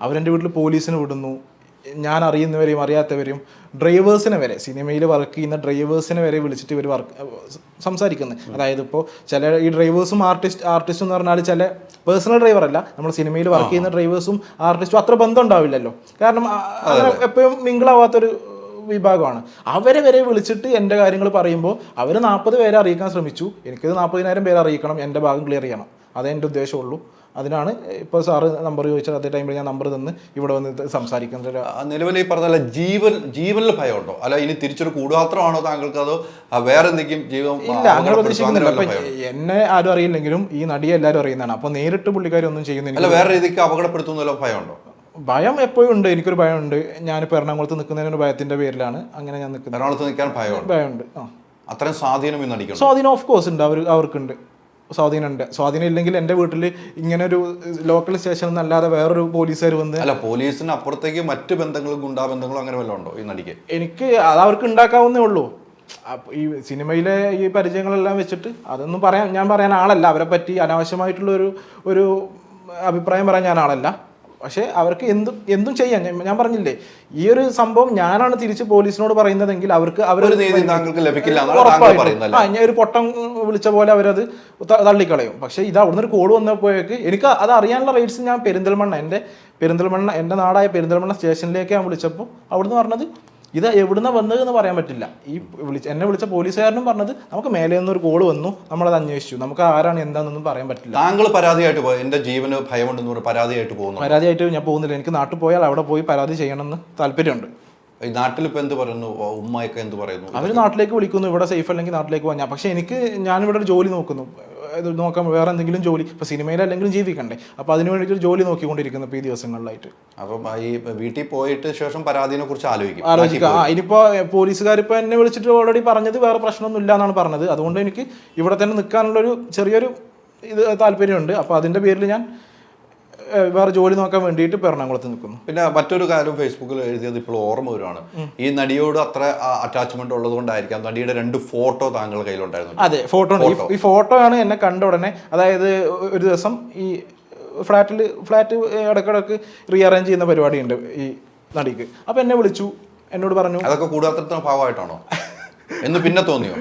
അവരെൻ്റെ വീട്ടിൽ പോലീസിന് വിടുന്നു, ഞാൻ അറിയുന്നവരെയും അറിയാത്തവരെയും, ഡ്രൈവേഴ്സിനെ വരെ, സിനിമയിൽ വർക്ക് ചെയ്യുന്ന ഡ്രൈവേഴ്സിനെ വരെ വിളിച്ചിട്ട് ഇവർ സംസാരിക്കുന്നത്. അതായത് ഇപ്പോൾ ചില ഈ ഡ്രൈവേഴ്സും ആർട്ടിസ്റ്റും എന്ന് പറഞ്ഞാൽ ചില പേഴ്സണൽ ഡ്രൈവറല്ല, നമ്മൾ സിനിമയിൽ വർക്ക് ചെയ്യുന്ന ഡ്രൈവേഴ്സും ആർട്ടിസ്റ്റും അത്ര ബന്ധം ഉണ്ടാവില്ലല്ലോ. കാരണം എപ്പോഴും മിങ്കിളാവാത്തൊരു വിഭാഗമാണ്. അവരെ വരെ വിളിച്ചിട്ട് എൻ്റെ കാര്യങ്ങൾ പറയുമ്പോൾ അവർ 40 പേരെ അറിയിക്കാൻ ശ്രമിച്ചു. എനിക്കത് 40,000 പേരെ അറിയിക്കണം, എൻ്റെ ഭാഗം ക്ലിയർ ചെയ്യണം. അതേ എൻ്റെ ഉദ്ദേശമുള്ളൂ. അതിനാണ് ഇപ്പോൾ സാറ് നമ്പർ ചോദിച്ചാൽ അതേ ടൈമിൽ ഞാൻ നമ്പർ തന്ന് ഇവിടെ വന്ന് സംസാരിക്കുന്നത്. നിലവിൽ ഈ പറഞ്ഞ ജീവനിൽ ഭയമുണ്ടോ? അല്ല ഇനി തിരിച്ചൊരു കൂടുപാത്രമാണോ താങ്കൾക്ക്, അതോ വേറെ എന്തെങ്കിലും ജീവൻ? ഇല്ല, അങ്ങനെ പ്രതീക്ഷിക്കുന്നില്ല. അപ്പം എന്നെ ആരും അറിയില്ലെങ്കിലും ഈ നടിയെ എല്ലാവരും അറിയുന്നതാണ്. അപ്പോൾ നേരിട്ട് പുള്ളിക്കാരി ഒന്നും ചെയ്യുന്നില്ല. അല്ല വേറെ രീതിക്ക് അപകടപ്പെടുത്തുന്നല്ലോ ഭയമുണ്ടോ? ഭയം എപ്പോഴും ഉണ്ട്. എനിക്കൊരു ഭയമുണ്ട്. ഞാനിപ്പോൾ എറണാകുളത്ത് നിൽക്കുന്നതിനൊരു ഭയത്തിൻ്റെ പേരിലാണ് അങ്ങനെ ഞാൻ നിൽക്കുന്നത്. എറണാകുളത്ത് നിൽക്കാൻ ഭയമുണ്ട്. അത്രയും സ്വാധീനം ഇന്ന് അടിക്കണം. സ്വാധീനം ഓഫ് കോഴ്സ് ഉണ്ട്, അവർക്കുണ്ട് സ്വാധീനമുണ്ട്. സ്വാധീനം ഇല്ലെങ്കിൽ എൻ്റെ വീട്ടിൽ ഇങ്ങനെ ഒരു ലോക്കൽ സ്റ്റേഷൻ എന്നല്ലാതെ വേറൊരു പോലീസുകാർ വന്ന്, അല്ല പോലീസിന് അപ്പുറത്തേക്ക് മറ്റ് ബന്ധങ്ങളും ഗുണ്ടാബന്ധങ്ങളും അങ്ങനെ വല്ലതും ഉണ്ടോ ഈ നടിക്ക്? എനിക്ക് അത് അവർക്ക് ഉണ്ടാക്കാവുന്നേ ഉള്ളൂ. ഈ സിനിമയിലെ ഈ പരിചയങ്ങളെല്ലാം വെച്ചിട്ട് അതൊന്നും ഞാൻ പറയാൻ ആളല്ല. അവരെ പറ്റി അനാവശ്യമായിട്ടുള്ള ഒരു അഭിപ്രായം പറയാൻ ഞാൻ ആളല്ല. പക്ഷേ അവർക്ക് എന്തും ചെയ്യാം. ഞാൻ പറഞ്ഞില്ലേ, ഈ ഒരു സംഭവം ഞാനാണ് തിരിച്ച് പോലീസിനോട് പറയുന്നതെങ്കിൽ അവർക്ക് ഞാൻ ഒരു പൊട്ടം വിളിച്ച പോലെ അവരത് തള്ളിക്കളയും. പക്ഷേ ഇത് അവിടുന്ന് ഒരു കോൾ വന്നപ്പോഴേക്ക് എനിക്ക് അത് അറിയാനുള്ള റൈറ്റ്സ് ഞാൻ എൻ്റെ നാടായ പെരിന്തൽമണ്ണ സ്റ്റേഷനിലേക്ക് ഞാൻ വിളിച്ചപ്പോൾ അവിടുന്ന് പറഞ്ഞത് ഇത് എവിടുന്ന വന്നതെന്ന് പറയാൻ പറ്റില്ല. എന്നെ വിളിച്ച പോലീസുകാരനും പറഞ്ഞത് നമുക്ക് മേലെ നിന്നൊരു കോൾ വന്നു, നമ്മളത് അന്വേഷിച്ചു, നമുക്ക് ആരാണ് എന്താണെന്നൊന്നും പറയാൻ പറ്റില്ല. താങ്കൾ പരാതിയായിട്ട് പോയി, എൻ്റെ ജീവന് ഭയമുണ്ടെന്ന് പരാതിയായിട്ട് ഞാൻ പോകുന്നില്ല. എനിക്ക് നാട്ടിൽ പോയാൽ അവിടെ പോയി പരാതി ചെയ്യണമെന്ന് താല്പര്യമുണ്ട്. ഈ നാട്ടിലിപ്പോൾ എന്ത് പറയുന്നു, ഉമ്മയൊക്കെ എന്ത് പറയുന്നു? അവർ നാട്ടിലേക്ക് വിളിക്കുന്നു, ഇവിടെ സേഫ് അല്ലെങ്കിൽ നാട്ടിലേക്ക് പോകാൻ. പക്ഷേ ഞാനിവിടെ ഒരു ജോലി നോക്കുന്നു, നോക്കാൻ വേറെ എന്തെങ്കിലും ജോലി, ഇപ്പോൾ സിനിമയിലല്ലെങ്കിലും ജീവിക്കണ്ടേ. അപ്പോൾ അതിന് വേണ്ടിയിട്ട് ജോലി നോക്കിക്കൊണ്ടിരിക്കുന്നു ഇപ്പോൾ ഈ ദിവസങ്ങളിലായിട്ട്. അപ്പം ഈ വീട്ടിൽ പോയിട്ട് ശേഷം പരാതിനെ കുറിച്ച് ആലോചിക്കാം. ഇനിയിപ്പോൾ പോലീസുകാർ ഇപ്പോൾ എന്നെ വിളിച്ചിട്ട് ഓൾറെഡി പറഞ്ഞത് വേറെ പ്രശ്നമൊന്നും ഇല്ല എന്നാണ് പറഞ്ഞത്. അതുകൊണ്ട് എനിക്ക് ഇവിടെ തന്നെ നിൽക്കാനുള്ളൊരു ചെറിയൊരു താല്പര്യമുണ്ട്. അപ്പോൾ അതിൻ്റെ പേരിൽ ഞാൻ വേറെ ജോലി നോക്കാൻ വേണ്ടിയിട്ട് ഇപ്പോൾ എറണാകുളത്ത് നിൽക്കുന്നു. പിന്നെ മറ്റൊരു കാര്യം ഫേസ്ബുക്കിൽ എഴുതിയത് ഇപ്പോൾ ഓർമ്മ വരുവാണ്, ഈ നടിയോട് അത്ര അറ്റാച്ച്മെന്റ് ഉള്ളത് കൊണ്ടായിരിക്കാം നടിയുടെ 2 ഫോട്ടോ താങ്കളുടെ കയ്യിലുണ്ടായിരുന്നു. അതെ, ഈ ഫോട്ടോ ആണ് എന്നെ കണ്ട ഉടനെ. അതായത് ഒരു ദിവസം ഈ ഫ്ലാറ്റ് ഇടയ്ക്കിടയ്ക്ക് റീഅറേഞ്ച് ചെയ്യുന്ന പരിപാടിയുണ്ട് ഈ നടിക്ക്. അപ്പോൾ എന്നെ വിളിച്ചു, എന്നോട് പറഞ്ഞു. അതൊക്കെ കൂടാത്ത ഭാഗമായിട്ടാണോ എന്ന് പിന്നെ തോന്നിയോ?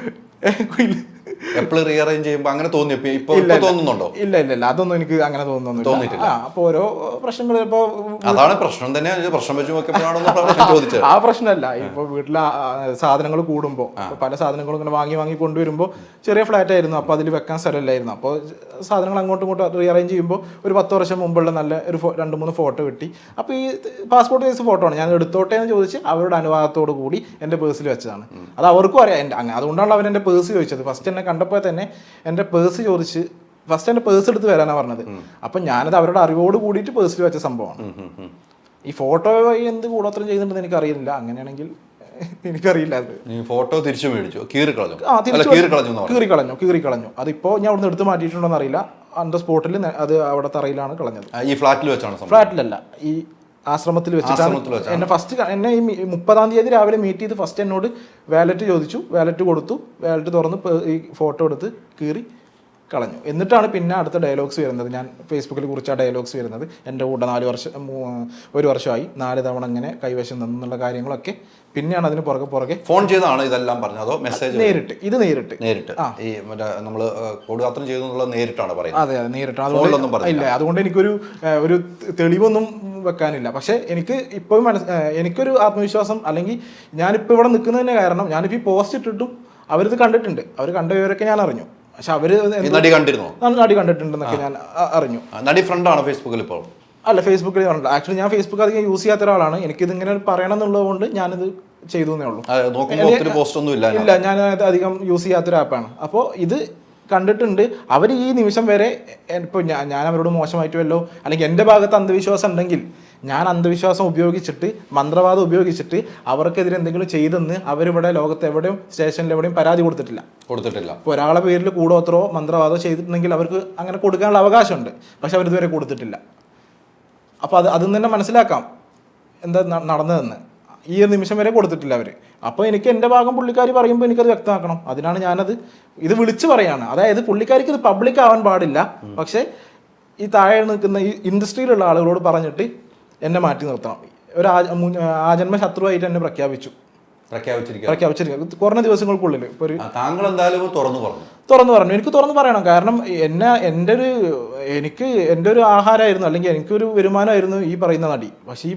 എപ്പോഴും റീഅറേഞ്ച് ചെയ്യുമ്പോൾ അങ്ങനെ തോന്നിയപ്പോ ഇപ്പൊ തോന്നുന്നുണ്ടോ? ഇല്ല അതൊന്നും എനിക്ക് അങ്ങനെ തോന്നുന്നില്ല. അപ്പൊ ഓരോ പ്രശ്നങ്ങൾ ഇപ്പൊ അതാണ് പ്രശ്നം തന്നെ, പ്രശ്നം വെച്ച് നോക്കിയപ്പോഴാണെന്ന് ചോദിച്ചത്. ആ പ്രശ്നമല്ല, ഇപ്പൊ വീട്ടിലെ സാധനങ്ങൾ കൂടുമ്പോ പല സാധനങ്ങളും ഇങ്ങനെ വാങ്ങി കൊണ്ടുവരുമ്പോ ചെറിയ ഫ്ലാറ്റ് ആയിരുന്നു, അപ്പൊ അതിൽ വെക്കാൻ സ്ഥലമില്ലായിരുന്നു. അപ്പോൾ സാധനങ്ങൾ അങ്ങോട്ടും ഇങ്ങോട്ടും റീഅറേഞ്ച് ചെയ്യുമ്പോൾ ഒരു 10 വർഷം മുമ്പുള്ള നല്ല ഒരു 2-3 ഫോട്ടോ കിട്ടി. അപ്പോൾ ഈ പാസ്പോർട്ട് സൈസ് ഫോട്ടോ ആണ് ഞാൻ എടുത്തോട്ടെ എന്ന് ചോദിച്ച് അവരുടെ അനുവാദത്തോടു കൂടി എൻ്റെ പേഴ്സിൽ വെച്ചതാണ്. അത് അവർക്കും അറിയാം, അതുകൊണ്ടാണ് അവർ എൻ്റെ പേഴ്സ് ചോദിച്ചത്. ഫസ്റ്റ് എന്നെ കണ്ടപ്പോൾ തന്നെ എൻ്റെ പേഴ്സ് ചോദിച്ച് ഫസ്റ്റ് എൻ്റെ പേഴ്സ് എടുത്ത് വരാനാണ് പറഞ്ഞത്. അപ്പം ഞാനത് അവരുടെ അറിവോട് കൂടിയിട്ട് പേഴ്സിൽ വെച്ച സംഭവമാണ്. ഈ ഫോട്ടോ എന്ത് കൂടോത്രം ചെയ്യുന്നുണ്ടെന്ന് എനിക്കറിയില്ല. അങ്ങനെയാണെങ്കിൽ എനിക്കറിയില്ല. അത് ഫോട്ടോ തിരിച്ചു മേടിച്ചു, കീറിക്കളഞ്ഞു. അതിപ്പോ ഞാൻ അവിടുന്ന് എടുത്ത് മാറ്റിയിട്ടുണ്ടോന്ന് അറിയില്ല. അൺ ദ സ്പോട്ടിൽ അത് അവിടെ തറയിലാണ് കളഞ്ഞത്. ഈ ഫ്ലാറ്റിൽ വെച്ചാണ്? ഫ്ലാറ്റിലല്ല, ഈ ആശ്രമത്തിൽ വെച്ചിട്ടാണ്. എന്നെ ഈ 30-ാം തീയതി രാവിലെ മീറ്റ് ചെയ്ത് ഫസ്റ്റ് എന്നോട് വാലറ്റ് ചോദിച്ചു, വാലറ്റ് കൊടുത്തു, വാലറ്റ് തുറന്ന് ഈ ഫോട്ടോ എടുത്ത് കീറി കളഞ്ഞു. എന്നിട്ടാണ് പിന്നെ അടുത്ത ഡയലോഗ്സ് വരുന്നത്. ഞാൻ ഫേസ്ബുക്കിൽ കുറിച്ച് ആ ഡയലോഗ്സ് വരുന്നത്. എൻ്റെ കൂടെ 1 വർഷമായി 4 തവണ ഇങ്ങനെ കൈവശം എന്നുള്ള കാര്യങ്ങളൊക്കെ പിന്നെയാണ് അതിന് പുറകെ ഫോൺ ചെയ്താണ് ഇതെല്ലാം പറഞ്ഞത്, അതോ മെസ്സേജ്? നേരിട്ട് ഈ മറ്റേ നമ്മള് കൂടുയാത്ര ചെയ്തെന്നുള്ള നേരിട്ടാണ് പറയുന്നത്? അതെ നേരിട്ട്. ഇല്ല, അതുകൊണ്ട് ഒരു തെളിവൊന്നും വെക്കാനില്ല. പക്ഷെ എനിക്ക് ഇപ്പോഴും എനിക്കൊരു ആത്മവിശ്വാസം, അല്ലെങ്കിൽ ഞാനിപ്പോൾ ഇവിടെ നിൽക്കുന്നതിന് കാരണം ഞാനിപ്പോൾ ഈ പോസ്റ്റ് ഇട്ടിട്ടും അവരിത് കണ്ടിട്ടുണ്ട്. അവർ കണ്ടവരൊക്കെ ഞാൻ അറിഞ്ഞു. പക്ഷെ അവര് നടി കണ്ടിരുന്നോ? നടി കണ്ടിട്ടുണ്ടെന്നൊക്കെ ഞാൻ അറിഞ്ഞു. നടി ഫ്രണ്ടാണ് ഫേസ്ബുക്കിൽ ഇപ്പോൾ? അല്ല, ഫേസ്ബുക്കിൽ കണ്ടില്ല. ആക്ച്വലി ഞാൻ ഫേസ്ബുക്ക് അധികം യൂസ് ചെയ്യാത്ത ഒരാളാണ്. എനിക്കിത് ഇങ്ങനെ പറയണം എന്നുള്ളത് കൊണ്ട് ഞാനിത് ചെയ്തു എന്നേ ഉള്ളൂ. ഇല്ല, ഞാൻ അധികം യൂസ് ചെയ്യാത്തൊരു ആപ്പാണ്. അപ്പോൾ ഇത് കണ്ടിട്ടുണ്ട്. അവർ ഈ നിമിഷം വരെ ഇപ്പോൾ ഞാൻ അവരോട് മോശമായിട്ട് വല്ലോ അല്ലെങ്കിൽ എൻ്റെ ഭാഗത്ത് അന്ധവിശ്വാസം ഉണ്ടെങ്കിൽ ഞാൻ അന്ധവിശ്വാസം ഉപയോഗിച്ചിട്ട്, മന്ത്രവാദം ഉപയോഗിച്ചിട്ട് അവർക്കെതിരെ എന്തെങ്കിലും ചെയ്തെന്ന് അവരിവിടെ ലോകത്ത് എവിടെയും സ്റ്റേഷനിൽ എവിടെയും പരാതി കൊടുത്തിട്ടില്ല. ഇപ്പോൾ ഒരാളെ പേരിൽ കൂടോത്രോ മന്ത്രവാദമോ ചെയ്തിട്ടുണ്ടെങ്കിൽ അവർക്ക് അങ്ങനെ കൊടുക്കാനുള്ള അവകാശമുണ്ട്. പക്ഷെ അവരിതുവരെ കൊടുത്തിട്ടില്ല. അപ്പോൾ അതിൽ നിന്ന് തന്നെ മനസ്സിലാക്കാം എന്താ നടന്നതെന്ന്. ഈ ഒരു നിമിഷം വരെ കൊടുത്തിട്ടില്ല അവർ. അപ്പോൾ എനിക്ക് എൻ്റെ ഭാഗം പുള്ളിക്കാരി പറയുമ്പോൾ എനിക്കത് വ്യക്തമാക്കണം. അതിനാണ് ഇത് വിളിച്ചു പറയാണ്. അതായത് പുള്ളിക്കാരിക്ക് ഇത് പബ്ലിക് ആവാൻ പാടില്ല. പക്ഷേ ഈ താഴെ നിൽക്കുന്ന ഈ ഇൻഡസ്ട്രിയിലുള്ള ആളുകളോട് പറഞ്ഞിട്ട് എന്നെ മാറ്റി നിർത്തണം. ഒരു ആജന്മ ശത്രുവായിട്ട് എന്നെ പ്രഖ്യാപിച്ചിരിക്കുക കുറഞ്ഞ ദിവസങ്ങൾക്കുള്ളിൽ. ഇപ്പോൾ താങ്കൾ എന്തായാലും തുറന്നു പറഞ്ഞു. എനിക്ക് തുറന്നു പറയണം. കാരണം എനിക്ക് എൻ്റെ ഒരു ആഹാരമായിരുന്നു, അല്ലെങ്കിൽ എനിക്കൊരു വരുമാനമായിരുന്നു ഈ പറയുന്ന നടി. പക്ഷേ ഈ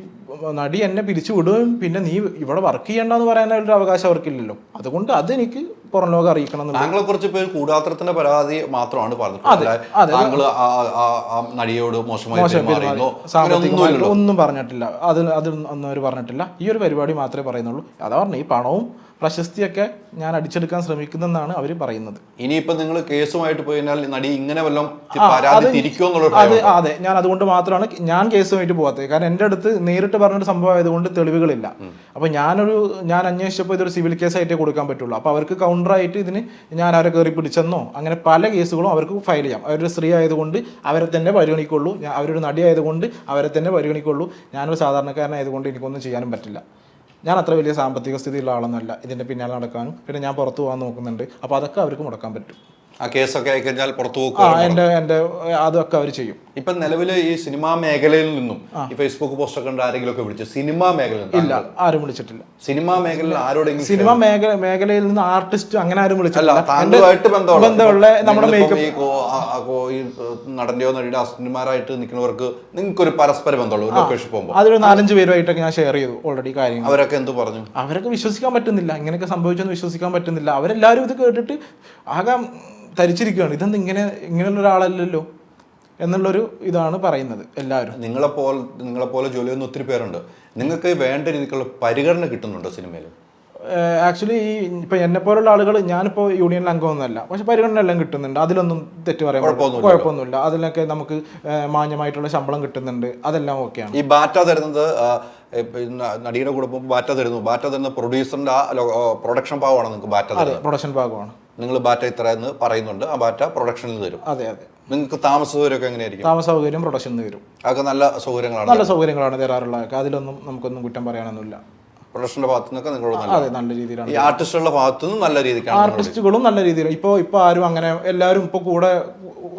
നടി എന്നെ പിരിച്ചു വിടുകയും പിന്നെ നീ ഇവിടെ വർക്ക് ചെയ്യേണ്ടെന്ന് പറയാനുള്ള അവകാശം അവർക്കില്ലല്ലോ. അതുകൊണ്ട് അതെനിക്ക് പുറം ലോകം അറിയിക്കണം. താങ്കളെ കുറിച്ച് പേര് കൂടാത്രത്തിന്റെ പരാതി മാത്രമാണ് പറഞ്ഞത്. നടിയോട് ഒന്നും പറഞ്ഞിട്ടില്ല. ഒന്നും അവർ പറഞ്ഞിട്ടില്ല. ഈ ഒരു പരിപാടി മാത്രമേ പറയുന്നുള്ളൂ. അതാ പറഞ്ഞു, ഈ പണവും പ്രശസ്തിയൊക്കെ ഞാൻ അടിച്ചെടുക്കാൻ ശ്രമിക്കുന്നെന്നാണ് അവർ പറയുന്നത്. ഇനിയിപ്പോ നിങ്ങൾ കേസുമായിട്ട് പോയാൽ നടി ഇങ്ങനെ വല്ലതും പരാതി തിരിക്കുമെന്നുള്ള? അതെ, ഞാൻ അതുകൊണ്ട് മാത്രമാണ് ഞാൻ കേസുമായിട്ട് പോകാത്തത്. കാരണം എൻ്റെ അടുത്ത് നേരിട്ട് പറഞ്ഞൊരു സംഭവം ആയതുകൊണ്ട് തെളിവുകളില്ല. അപ്പോൾ ഞാൻ അന്വേഷിച്ചപ്പോൾ ഇതൊരു സിവിൽ കേസായിട്ടേ കൊടുക്കാൻ പറ്റുള്ളൂ. അപ്പോൾ അവർക്ക് കൗണ്ടറായിട്ട് ഇതിന് ഞാൻ അവരെ കയറി പിടിച്ചെന്നോ അങ്ങനെ പല കേസുകളും അവർക്ക് ഫയൽ ചെയ്യാം. അവരൊരു സ്ത്രീ ആയതുകൊണ്ട് അവരെ തന്നെ പരിഗണിക്കുള്ളൂ. അവരൊരു നടി ആയതുകൊണ്ട് അവരെ തന്നെ പരിഗണിക്കുള്ളൂ. ഞാനൊരു സാധാരണക്കാരനായതുകൊണ്ട് എനിക്കൊന്നും ചെയ്യാനും പറ്റില്ല. ഞാൻ അത്ര വലിയ സാമ്പത്തിക സ്ഥിതിയുള്ള ആളൊന്നുമല്ല ഇതിൻ്റെ പിന്നാലെ നടക്കാനും. പിന്നെ ഞാൻ പുറത്തു പോകാൻ നോക്കുന്നുണ്ട്. അപ്പോൾ അതൊക്കെ അവർക്ക് മുടക്കാൻ പറ്റും. ആ കേസൊക്കെ ആയിക്കഴിഞ്ഞാൽ പുറത്തു പോകും. എൻ്റെ അതൊക്കെ അവർ ചെയ്യും. ഇപ്പം നിലവിൽ ഈ സിനിമാ മേഖലയിൽ നിന്നും ഈ ഫേസ്ബുക്ക് പോസ്റ്റ് ഒക്കെ ആരെങ്കിലും ഒക്കെ വിളിച്ചു? സിനിമാ മേഖല ഇല്ല, ആരും വിളിച്ചിട്ടില്ല. സിനിമാ മേഖലയിൽ ആരോടെങ്കിലും? സിനിമാ മേഖലയിൽ നിന്ന് ആർട്ടിസ്റ്റ് അങ്ങനെ ആരും വിളിച്ചില്ല. താങ്കളുമായിട്ട് ബന്ധമുള്ള നമ്മുടെ ഈ നടന്റെയോ നടിയുടെ അസിസ്റ്റന്മാരായിട്ട് നിൽക്കുന്നവർക്ക് നിങ്ങൾക്കൊരു പരസ്പര ബന്ധമുള്ളൂ ലൊക്കേഷൻ പോകുമ്പോൾ? അതൊരു 4-5 പേരുമായിട്ടൊക്കെ ഞാൻ ഷെയർ ചെയ്തു ഓൾറെഡി കാര്യങ്ങൾ. അവരൊക്കെ എന്ത് പറഞ്ഞു? അവരൊക്കെ വിശ്വസിക്കാൻ പറ്റുന്നില്ല. ഇങ്ങനെയൊക്കെ സംഭവിച്ചെന്ന് വിശ്വസിക്കാൻ പറ്റുന്നില്ല. അവരെല്ലാവരും ഇത് കേട്ടിട്ട് ആകെ തരിച്ചിരിക്കുകയാണ്. ഇതെന്ത് ഇങ്ങനെയുള്ള ഒരാളല്ലല്ലോ എന്നുള്ളൊരു ഇതാണ് പറയുന്നത് എല്ലാവരും. നിങ്ങളെപ്പോലെ ജോലി ചെയ്യുന്ന ഒത്തിരി പേരുണ്ട്. നിങ്ങൾക്ക് വേണ്ട രീതിക്കുള്ള പരിഗണന കിട്ടുന്നുണ്ടോ സിനിമയിൽ? ആക്ച്വലി ഇപ്പം എന്നെപ്പോലുള്ള ആളുകൾ, ഞാനിപ്പോൾ യൂണിയനിൽ അംഗമൊന്നുമല്ല, പക്ഷെ പരിഗണന എല്ലാം കിട്ടുന്നുണ്ട്. അതിലൊന്നും തെറ്റ് പറയാൻ കുഴപ്പമൊന്നുമില്ല. അതിലൊക്കെ നമുക്ക് മാന്യമായിട്ടുള്ള ശമ്പളം കിട്ടുന്നുണ്ട്. അതെല്ലാം ഓക്കെയാണ്. ഈ ബാറ്റ തരുന്നത് നടിയുടെ കൂടെ ബാറ്റ തരുന്ന പ്രൊഡ്യൂസറിന്റെ പ്രൊഡക്ഷൻ ഭാഗമാണ് നിങ്ങൾക്ക് ബാറ്റ തരുന്നത്? പ്രൊഡക്ഷൻ ഭാഗമാണ്. നിങ്ങൾ ബാറ്റ ഇത്ര എന്ന് പറയുന്നുണ്ട്, ആ ബാറ്റ പ്രൊഡക്ഷനിൽ തരും. അതെ. നിങ്ങൾക്ക് താമസ സൗകര്യമൊക്കെ എങ്ങനെയായിരിക്കും? താമസ സൗകര്യം പ്രൊഡക്ഷനിൽ തരും. അതൊക്കെ നല്ല സൗകര്യങ്ങളാണ് തരാറുള്ളത്. അതിലൊന്നും നമുക്കൊന്നും കുറ്റം പറയാനൊന്നുമില്ല. പ്രൊഡക്ഷന്റെ ഭാഗത്തു നിന്നൊക്കെ നിങ്ങളോട് നല്ല രീതിയിലാണ്. ഈ ആർട്ടിസ്റ്റുകളുടെ ഭാഗത്തു നിന്നും നല്ല രീതിക്കാണ്. ആർട്ടിസ്റ്റുകളും നല്ല രീതിയിൽ ഇപ്പോൾ ആരും അങ്ങനെ എല്ലാവരും ഇപ്പോൾ കൂടെ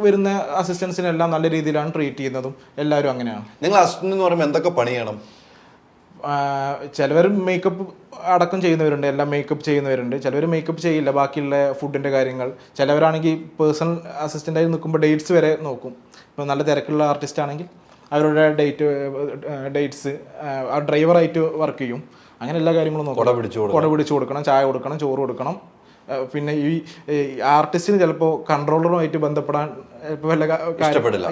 വരുന്ന അസിസ്റ്റൻസിനെല്ലാം നല്ല രീതിയിലാണ് ട്രീറ്റ് ചെയ്യുന്നതും. എല്ലാവരും അങ്ങനെയാണ്. നിങ്ങൾ അസിസ്റ്റന്റ് എന്ന് പറയുമ്പോൾ എന്തൊക്കെ പണി ചെയ്യണം? ചിലവർ മേക്കപ്പ് അടക്കം ചെയ്യുന്നവരുണ്ട്, എല്ലാം മേക്കപ്പ് ചെയ്യുന്നവരുണ്ട്. ചിലവർ മേക്കപ്പ് ചെയ്യില്ല, ബാക്കിയുള്ള ഫുഡിൻ്റെ കാര്യങ്ങൾ. ചിലവരാണെങ്കിൽ പേഴ്സണൽ അസിസ്റ്റൻ്റായി നിൽക്കുമ്പോൾ ഡേറ്റ്സ് വരെ നോക്കും. ഇപ്പോൾ നല്ല തിരക്കുള്ള ആർട്ടിസ്റ്റ് ആണെങ്കിൽ അവരുടെ ഡേറ്റ്സ് ഡ്രൈവറായിട്ട് വർക്ക് ചെയ്യും. അങ്ങനെ എല്ലാ കാര്യങ്ങളും നോക്കും. കുട പിടിച്ചു കൊടുക്കണം, ചായ കൊടുക്കണം, ചോറ് കൊടുക്കണം. പിന്നെ ഈ ആർട്ടിസ്റ്റിന് ചിലപ്പോൾ കൺട്രോളറുമായിട്ട് ബന്ധപ്പെടാൻ വല്ല ഇഷ്ടപ്പെടില്ല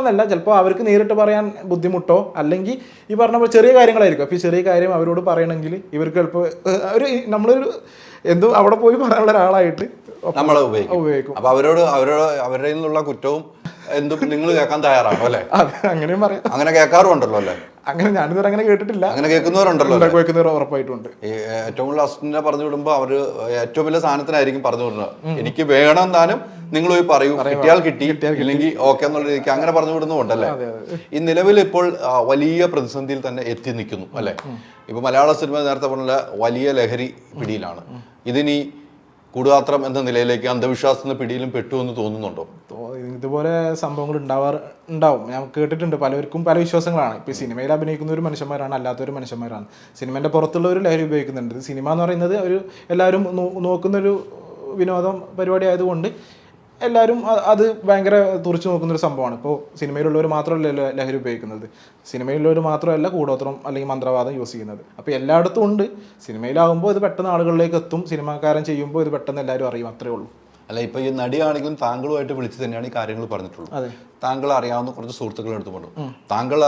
എന്നല്ല, ചിലപ്പോൾ അവർക്ക് നേരിട്ട് പറയാൻ ബുദ്ധിമുട്ടോ അല്ലെങ്കിൽ ഈ പറഞ്ഞ പോലെ ചെറിയ കാര്യങ്ങളായിരിക്കും. അപ്പോൾ ഈ ചെറിയ കാര്യം അവരോട് പറയണമെങ്കിൽ ഇവർക്ക് ചിലപ്പോൾ നമ്മളൊരു എന്തോ അവിടെ പോയി പറയാനുള്ള ഒരാളായിട്ട് നമ്മൾ ഉപയോഗിക്കും. അപ്പോൾ അവരുടെ നിന്നുള്ള കുറ്റവും എന്തും നിങ്ങൾ കേൾക്കാൻ തയ്യാറാണോ അല്ലേ? അങ്ങനെയും പറയാം. അങ്ങനെ കേൾക്കാറുണ്ടല്ലോ അല്ലേ? അങ്ങനെ ഞാനിതുവരെ അങ്ങനെ കേട്ടിട്ടില്ല. അങ്ങനെ കേൾക്കുന്നവരുണ്ടല്ലോ, കേൾക്കുന്നവർ ഉറപ്പായിട്ടുണ്ട്. ഏറ്റവും കൂടുതൽ അസിസ്റ്റന്റിനെ പറഞ്ഞു വിടുമ്പോൾ അവര് ഏറ്റവും വലിയ സാധനത്തിനായിരിക്കും പറഞ്ഞു വിടുന്നത്. എനിക്ക് വേണം താനും നിങ്ങൾ പോയി പറയൂ, കിട്ടിയാൽ കിട്ടി, ഇല്ലെങ്കിൽ ഓക്കെ എന്നുള്ള രീതിക്ക് അങ്ങനെ പറഞ്ഞു വിടുന്നുണ്ടല്ലേ. ഈ നിലവിൽ ഇപ്പോൾ വലിയ പ്രതിസന്ധിയിൽ തന്നെ എത്തി നിൽക്കുന്നു അല്ലെ. ഇപ്പൊ മലയാള സിനിമ നേരത്തെ പറഞ്ഞ വലിയ ലഹരി പിടിയിലാണ്. ഇതിനി കൂടാത്രം എന്ന നിലയിലേക്ക് അന്ധവിശ്വാസത്തിന്റെ പിടിയിലും പെട്ടു എന്ന് തോന്നുന്നുണ്ടോ? ഇതുപോലെ സംഭവങ്ങൾ ഉണ്ടാവും. ഞാൻ കേട്ടിട്ടുണ്ട്. പലർക്കും പല വിശ്വാസങ്ങളാണ്. ഇപ്പോൾ സിനിമയിൽ അഭിനയിക്കുന്ന ഒരു മനുഷ്യന്മാരാണ്, അല്ലാത്തൊരു മനുഷ്യന്മാരാണ്. സിനിമേൻ്റെ പുറത്തുള്ളവർ ലഹരി ഉപയോഗിക്കുന്നുണ്ട്. സിനിമ എന്ന് പറയുന്നത് ഒരു എല്ലാവരും നോക്കുന്നൊരു വിനോദം പരിപാടി ആയതുകൊണ്ട് എല്ലാവരും അത് ഭയങ്കര തുറച്ചു നോക്കുന്നൊരു സംഭവമാണ്. ഇപ്പോൾ സിനിമയിലുള്ളവർ മാത്രമല്ല ലഹരി ഉപയോഗിക്കുന്നത്, സിനിമയിലുള്ളവർ മാത്രമല്ല കൂടോത്രം അല്ലെങ്കിൽ മന്ത്രവാദം യൂസ് ചെയ്യുന്നത്. അപ്പോൾ എല്ലായിടത്തും ഉണ്ട്. സിനിമയിലാകുമ്പോൾ ഇത് പെട്ടെന്ന് ആളുകളിലേക്ക് എത്തും, സിനിമാക്കാരൻ ചെയ്യുമ്പോൾ ഇത് പെട്ടെന്ന് എല്ലാവരും അറിയും, അത്രേ ഉള്ളൂ. അല്ല, ഇപ്പോൾ ഈ നടിയാണെങ്കിലും താങ്കളുമായിട്ട് വിളിച്ച് തന്നെയാണ് ഈ കാര്യങ്ങൾ പറഞ്ഞിട്ടുള്ളൂ. അതെ, താങ്കൾ അറിയാവുന്ന കുറച്ച് സുഹൃത്തുക്കൾ എടുത്തുകൊണ്ടു. താങ്കൾ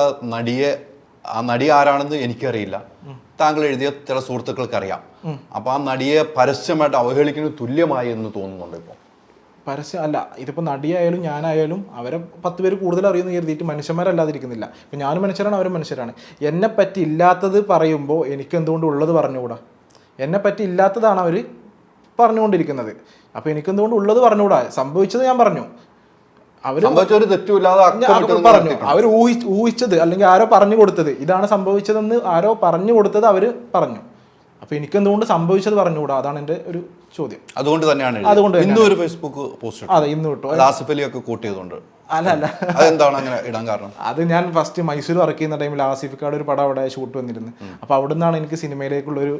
ആ നടി ആരാണെന്ന് എനിക്കറിയില്ല, താങ്കൾ എഴുതിയ ചില സുഹൃത്തുക്കൾക്ക് അറിയാം. അപ്പോൾ ആ നടിയെ പരസ്യമായിട്ട് അവഹേളിക്കുന്നത് തുല്യമായി എന്ന് തോന്നുന്നുണ്ട് ഇപ്പോൾ. പരസ്യം അല്ല, ഇതിപ്പോൾ നടിയായാലും ഞാനായാലും അവരെ 10 പേര് കൂടുതൽ അറിയുമെന്ന് കരുതിയിട്ട് മനുഷ്യന്മാരല്ലാതിരിക്കുന്നില്ല. ഇപ്പം ഞാനും മനുഷ്യരാണ്, അവരും മനുഷ്യരാണ്. എന്നെപ്പറ്റി ഇല്ലാത്തത് പറയുമ്പോൾ എനിക്ക് എന്തുകൊണ്ട് ഉള്ളത് പറഞ്ഞുകൂടാ? എന്നെപ്പറ്റി ഇല്ലാത്തതാണ് അവർ പറഞ്ഞുകൊണ്ടിരിക്കുന്നത്. അപ്പോൾ എനിക്കെന്തുകൊണ്ട് ഉള്ളത് പറഞ്ഞുകൂടാ? സംഭവിച്ചത് ഞാൻ പറഞ്ഞു, അവർ പറഞ്ഞു, അവർ ഊഹിച്ചത് അല്ലെങ്കിൽ ആരോ പറഞ്ഞു കൊടുത്തത് ഇതാണ് സംഭവിച്ചതെന്ന് ആരോ പറഞ്ഞു കൊടുത്തത് അവർ പറഞ്ഞു. അപ്പോൾ എനിക്കെന്തുകൊണ്ട് സംഭവിച്ചത് പറഞ്ഞുകൂടാ? അതാണ് എൻ്റെ ഒരു ചോദ്യം. അതുകൊണ്ട് തന്നെയാണ് ഇന്നും ഒരു ഫേസ്ബുക്ക് പോസ്റ്റ്. അതെ, ഇന്ന് കിട്ടും. ആസിഫ് അലിയൊക്കെ കൂട്ടിയതുകൊണ്ട്. അല്ല, അതെന്താണ് അങ്ങനെ ഇടാൻ കാരണം? അത് ഞാൻ ഫസ്റ്റ് മൈസൂർ വർക്ക് ചെയ്യുന്ന ടൈമിൽ ആസിഫിക്കാട് ഒരു പടം അവിടെ ഷൂട്ട് വന്നിരുന്നു. അപ്പോൾ അവിടെ നിന്നാണ് എനിക്ക് സിനിമയിലേക്കുള്ള ഒരു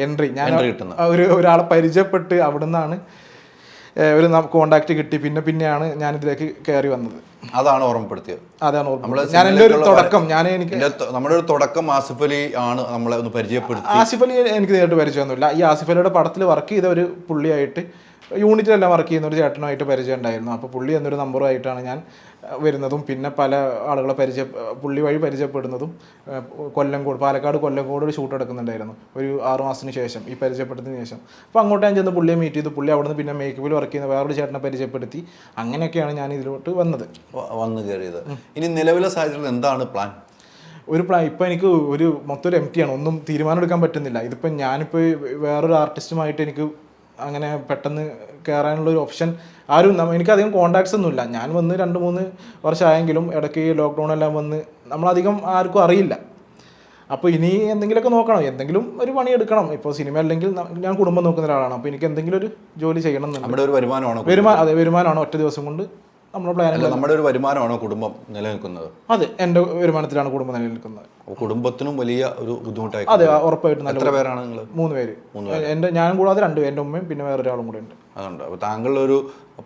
എൻട്രി. ഞാൻ ഒരാളെ പരിചയപ്പെട്ട് അവിടെ നിന്നാണ് ഒരു കോണ്ടാക്ട് കിട്ടി. പിന്നെയാണ് ഞാനിതിലേക്ക് കയറി വന്നത്. അതാണ് ഓർമ്മപ്പെടുത്തിയത്. അതാണ് ഓർമ്മ. ഞാൻ എൻ്റെ ഒരു തുടക്കം നമ്മുടെ ഒരു തുടക്കം ആസിഫ് അലി ആണ് നമ്മളെ ഒന്ന് പരിചയപ്പെടുത്തി. ആസിഫ് അലി എനിക്ക് നേരിട്ട് പരിചയമൊന്നുമില്ല. ഈ ആസിഫ് അലിയുടെ പടത്തിൽ വർക്ക് ചെയ്ത ഒരു പുള്ളിയായിട്ട്, യൂണിറ്റിലെല്ലാം വർക്ക് ചെയ്യുന്ന ഒരു ചേട്ടനുമായിട്ട് പരിചയം ഉണ്ടായിരുന്നു. അപ്പോൾ പുള്ളി എന്നൊരു നമ്പറുമായിട്ടാണ് ഞാൻ വരുന്നതും പിന്നെ പല ആളുകളെ പുള്ളി വഴി പരിചയപ്പെടുന്നതും. പാലക്കാട് കൊല്ലങ്കോട് ഒരു ഷൂട്ട് എടുക്കുന്നുണ്ടായിരുന്നു ഒരു 6 മാസത്തിന് ശേഷം, ഈ പരിചയപ്പെടുന്നതിന് ശേഷം. അപ്പോൾ അങ്ങോട്ട് ഞാൻ ചെന്ന് പുള്ളിയെ മീറ്റ് ചെയ്തു. പുള്ളി അവിടെ നിന്ന് പിന്നെ മേക്കപ്പിൽ വർക്ക് ചെയ്യുന്ന വേറൊരു ചേട്ടനെ പരിചയപ്പെടുത്തി. അങ്ങനെയൊക്കെയാണ് ഞാൻ ഇതിലോട്ട് വന്നു കയറിയത്. ഇനി നിലവിലെ സാഹചര്യത്തിൽ എന്താണ് പ്ലാൻ? ഒരു പ്ലാൻ ഇപ്പോൾ എനിക്ക് മൊത്തം ഒരു എംപ്റ്റിയാണ്, ഒന്നും തീരുമാനം എടുക്കാൻ പറ്റുന്നില്ല. ഇതിപ്പോൾ ഞാനിപ്പോൾ വേറൊരു ആർട്ടിസ്റ്റുമായിട്ട് എനിക്ക് അങ്ങനെ പെട്ടെന്ന് കയറാനുള്ളൊരു ഓപ്ഷൻ എനിക്കധികം കോണ്ടാക്ട്സ് ഒന്നുമില്ല. ഞാൻ വന്ന് 2-3 വർഷമായെങ്കിലും ഇടയ്ക്ക് ലോക്ക്ഡൗൺ എല്ലാം വന്ന് നമ്മളധികം ആർക്കും അറിയില്ല. അപ്പോൾ ഇനി എന്തെങ്കിലുമൊക്കെ നോക്കണം, എന്തെങ്കിലും ഒരു പണി എടുക്കണം. ഇപ്പോൾ സിനിമ അല്ലെങ്കിൽ ഞാൻ കുടുംബം നോക്കുന്ന ഒരാളാണ്. അപ്പോൾ എനിക്ക് എന്തെങ്കിലും ഒരു ജോലി ചെയ്യണം എന്നുണ്ട്. വരുമാനമാണ് ഒറ്റ ദിവസം കൊണ്ട് നമ്മുടെ പ്ലാൻ. നമ്മുടെ ഒരു വരുമാനമാണോ കുടുംബം നിലനിൽക്കുന്നത്? അതെ, എൻ്റെ വരുമാനത്തിലാണ് കുടുംബം നിലനിൽക്കുന്നത്. കുടുംബത്തിനും വലിയ ഒരു ബുദ്ധിമുട്ടായി. അതെ, ഉറപ്പായിട്ടും. എത്ര പേരാണ് നിങ്ങൾ? 3 പേര്. ഞാനും കൂടാതെ 2 പേര്, എൻ്റെ ഉമ്മയും പിന്നെ വേറൊരാളും കൂടെ ഉണ്ട്. അതുണ്ട്. അപ്പോൾ താങ്കളുടെ ഒരു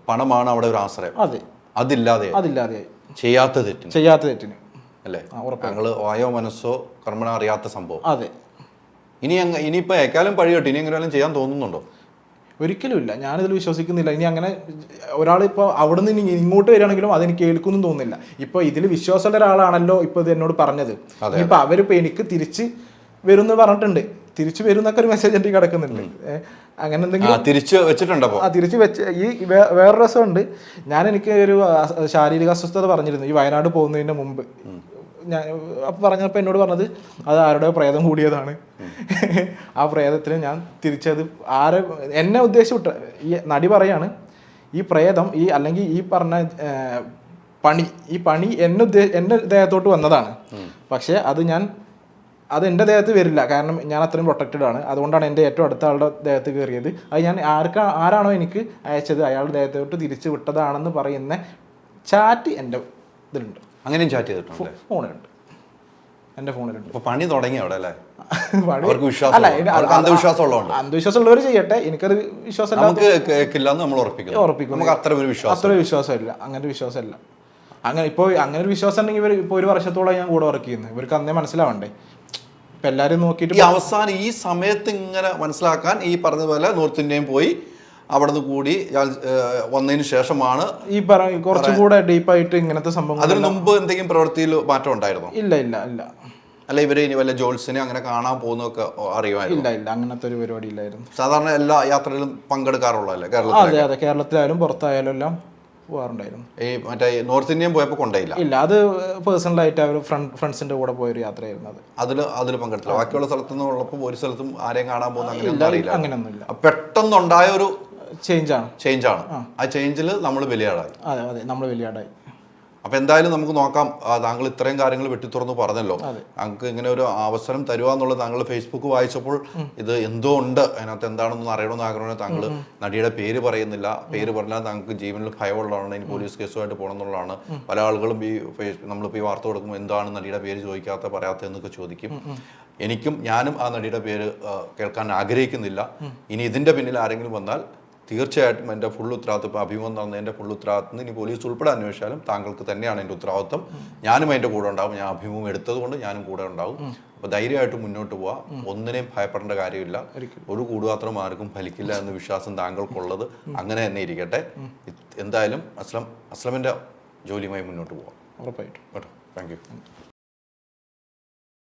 പണമാണ് അവിടെ ഒരു ആശ്രയം. അതെ, അതില്ലാതെ ചെയ്യാത്ത തെറ്റിന് അല്ലേ? താങ്കൾ വായോ മനസ്സോ കർമ്മനോ അറിയാത്ത സംഭവം. അതെ. ഇനിയിപ്പോൾ ഏക്കാലം പഴി കേട്ട് ഇനി എങ്ങനെയാലും ചെയ്യാൻ തോന്നുന്നുണ്ടോ? ഒരിക്കലും ഇല്ല, ഞാനിതിൽ വിശ്വസിക്കുന്നില്ല. ഇനി അങ്ങനെ ഒരാളിപ്പോൾ അവിടെ നിന്ന് ഇങ്ങോട്ട് വരികയാണെങ്കിലും അതെനിക്ക് കേൾക്കുമെന്നും തോന്നുന്നില്ല. ഇപ്പോൾ ഇതിൽ വിശ്വാസമുള്ള ഒരാളാണല്ലോ ഇപ്പോൾ ഇത് എന്നോട് പറഞ്ഞത്. ഇനിയിപ്പോൾ അവരിപ്പോൾ എനിക്ക് തിരിച്ച് വരും എന്ന് പറഞ്ഞിട്ടുണ്ട്. തിരിച്ചു വരും എന്നൊക്കെ ഒരു മെസ്സേജ് എനിക്ക് കിടക്കുന്നുണ്ട്. അങ്ങനെ എന്തെങ്കിലും തിരിച്ച് വെച്ചിട്ടുണ്ടോ? തിരിച്ച് വെച്ച് വേറൊരു രസമുണ്ട്. എനിക്ക് ഒരു ശാരീരിക അസ്വസ്ഥത പറഞ്ഞിരുന്നു ഈ വയനാട് പോകുന്നതിന് മുമ്പ്. ഞാൻ അപ്പോൾ പറഞ്ഞപ്പോൾ എന്നോട് പറഞ്ഞത് അത് ആരുടെ പ്രേതം കൂടിയതാണ്. ആ പ്രേതത്തിന് ഞാൻ തിരിച്ചത് എന്നെ ഉദ്ദേശിച്ചു ഈ നടി പറയാണ്, ഈ പ്രേതം അല്ലെങ്കിൽ ഈ പറഞ്ഞ പണി എൻ്റെ ദേഹത്തോട്ട് വന്നതാണ്. പക്ഷേ അത് എൻ്റെ ദേഹത്ത് വരില്ല, കാരണം ഞാൻ അത്രയും പ്രൊട്ടക്റ്റഡ് ആണ്. അതുകൊണ്ടാണ് എൻ്റെ ഏറ്റവും അടുത്ത ആളുടെ ദേഹത്ത് കയറിയത്. അത് ഞാൻ ആരാണോ എനിക്ക് അയച്ചത് അയാളുടെ ദേഹത്തോട്ട് തിരിച്ചു വിട്ടതാണെന്ന് പറയുന്ന ചാറ്റ് എൻ്റെ ഇതിലുണ്ട്. അങ്ങനെയും ചാറ്റ് ചെയ്തിട്ടുണ്ട്, ഫോണുണ്ട്. എൻ്റെ ഫോണിലുണ്ട്. ഇപ്പൊ പണി തുടങ്ങി അവിടെ അല്ലേ? പണി അവർക്ക് വിശ്വാസം അല്ല, അന്ധവിശ്വാസം ഉള്ളതുകൊണ്ട് അന്ധവിശ്വാസമുള്ളവർ ചെയ്യട്ടെ, എനിക്കത് വിശ്വാസം നമുക്ക് കേൾക്കില്ല എന്ന് നമ്മൾ ഉറപ്പിക്കും. നമുക്ക് അത്ര ഒരു വിശ്വാസമില്ല, അങ്ങനെ ഒരു വിശ്വാസമില്ല. അങ്ങനെ ഒരു വിശ്വാസം ഉണ്ടെങ്കിൽ ഇവർ ഇപ്പോൾ 1 വർഷത്തോളം ഞാൻ കൂടെ വർക്ക് ചെയ്യുന്നത്, ഇവർക്ക് അന്നേ മനസ്സിലാവണ്ടേ. ഇപ്പം എല്ലാവരും നോക്കിയിട്ട് ഈ അവസാനം ഈ സമയത്ത് ഇങ്ങനെ മനസ്സിലാക്കാൻ ഈ പറഞ്ഞതുപോലെ നോർത്ത് ഇന്ത്യയും പോയി അവിടെ നിന്ന് കൂടി വന്നതിന് ശേഷമാണ് ഈ കുറച്ചും കൂടെ ഡീപ്പായിട്ട് ഇങ്ങനത്തെ സംഭവം. അതിന് മുമ്പ് എന്തെങ്കിലും പ്രവൃത്തിയിൽ മാറ്റം ഉണ്ടായിരുന്നോ? ഇല്ല. അല്ല, ഇവര് ഇനി വല്ല ജോത്സ്യനെ അങ്ങനെ കാണാൻ പോകുന്നൊക്കെ അറിയുമായിരുന്നു? ഇല്ല, അങ്ങനത്തെ ഒരു പരിപാടി ഇല്ലായിരുന്നു. സാധാരണ എല്ലാ യാത്രയിലും പങ്കെടുക്കാറുള്ളതല്ലേ കേരളത്തിൽ? അതെ, കേരളത്തിലായാലും പുറത്തായാലും എല്ലാം പോകാറുണ്ടായിരുന്നു. ഈ മറ്റേ നോർത്ത് ഇന്ത്യൻ പോയപ്പോൾ കൊണ്ടേയില്ല? ഇല്ല, അത് പേഴ്സണലായിട്ട് അവർ ഫ്രണ്ട്സിന്റെ കൂടെ പോയൊരു യാത്രയായിരുന്നു അത്. അതിൽ പങ്കെടുത്തില്ല. ബാക്കിയുള്ള സ്ഥലത്തുനിന്ന് ഉള്ളപ്പോൾ ഒരു സ്ഥലത്തും ആരെയും കാണാൻ പോകുന്ന അങ്ങനെയൊന്നുമില്ല. പെട്ടെന്നുണ്ടായ ഒരു ചേഞ്ചാണ്. ആ ചേഞ്ചിൽ നമ്മൾ ബലിയാടായി. അതെ, നമ്മൾ ബലിയാടായി. അപ്പൊ എന്തായാലും നമുക്ക് നോക്കാം. താങ്കൾ ഇത്രയും കാര്യങ്ങൾ വെട്ടിത്തുറന്ന് പറഞ്ഞല്ലോ. ഞങ്ങൾക്ക് ഇങ്ങനെ ഒരു അവസരം തരുക എന്നുള്ളത് താങ്കൾ ഫേസ്ബുക്ക് വായിച്ചപ്പോൾ ഇത് എന്തോ ഉണ്ട്, അതിനകത്ത് എന്താണെന്ന് അറിയണമെന്ന് ആഗ്രഹം. താങ്കൾ നടിയുടെ പേര് പറയുന്നില്ല. പേര് പറഞ്ഞാൽ താങ്കൾക്ക് ജീവനിൽ ഭയമുള്ളതാണ്, ഇനി പോലീസ് കേസുമായിട്ട് പോകണം എന്നുള്ളതാണ്. പല ആളുകളും നമ്മളിപ്പോൾ ഈ വാർത്ത കൊടുക്കുമ്പോൾ എന്താണ് നടിയുടെ പേര് പറയാത്ത എന്നൊക്കെ ചോദിക്കും. ഞാനും ആ നടിയുടെ പേര് കേൾക്കാൻ ആഗ്രഹിക്കുന്നില്ല. ഇനി ഇതിന്റെ പിന്നിൽ ആരെങ്കിലും വന്നാൽ തീർച്ചയായിട്ടും എൻ്റെ ഫുൾ ഉത്തരവാദിത്വം, ഇപ്പോൾ അഭിമുഖം തന്നതിൻ്റെ ഫുൾ ഉത്തരവാദിത്വം ഇനി പോലീസ് ഉൾപ്പെടെ അന്വേഷിച്ചാലും താങ്കൾക്ക് തന്നെയാണ് എൻ്റെ ഉത്തരവാദിത്വം. ഞാനും അതിൻ്റെ കൂടെ ഉണ്ടാവും. ഞാൻ അഭിമുഖം എടുത്തത് കൊണ്ട് ഞാനും കൂടെ ഉണ്ടാവും. അപ്പോൾ ധൈര്യമായിട്ട് മുന്നോട്ട് പോവാം. ഒന്നിനെയും ഭയപ്പെടേണ്ട കാര്യമില്ല. ഒരു കൂടുപാത്രം ആർക്കും ഫലിക്കില്ല എന്ന വിശ്വാസം താങ്കൾക്കുള്ളത് അങ്ങനെ തന്നെ ഇരിക്കട്ടെ. എന്തായാലും അസ്ലമിൻ്റെ ജോലിയുമായി മുന്നോട്ട് പോവാം. ഉറപ്പായിട്ടും. കേട്ടോ, താങ്ക് യു.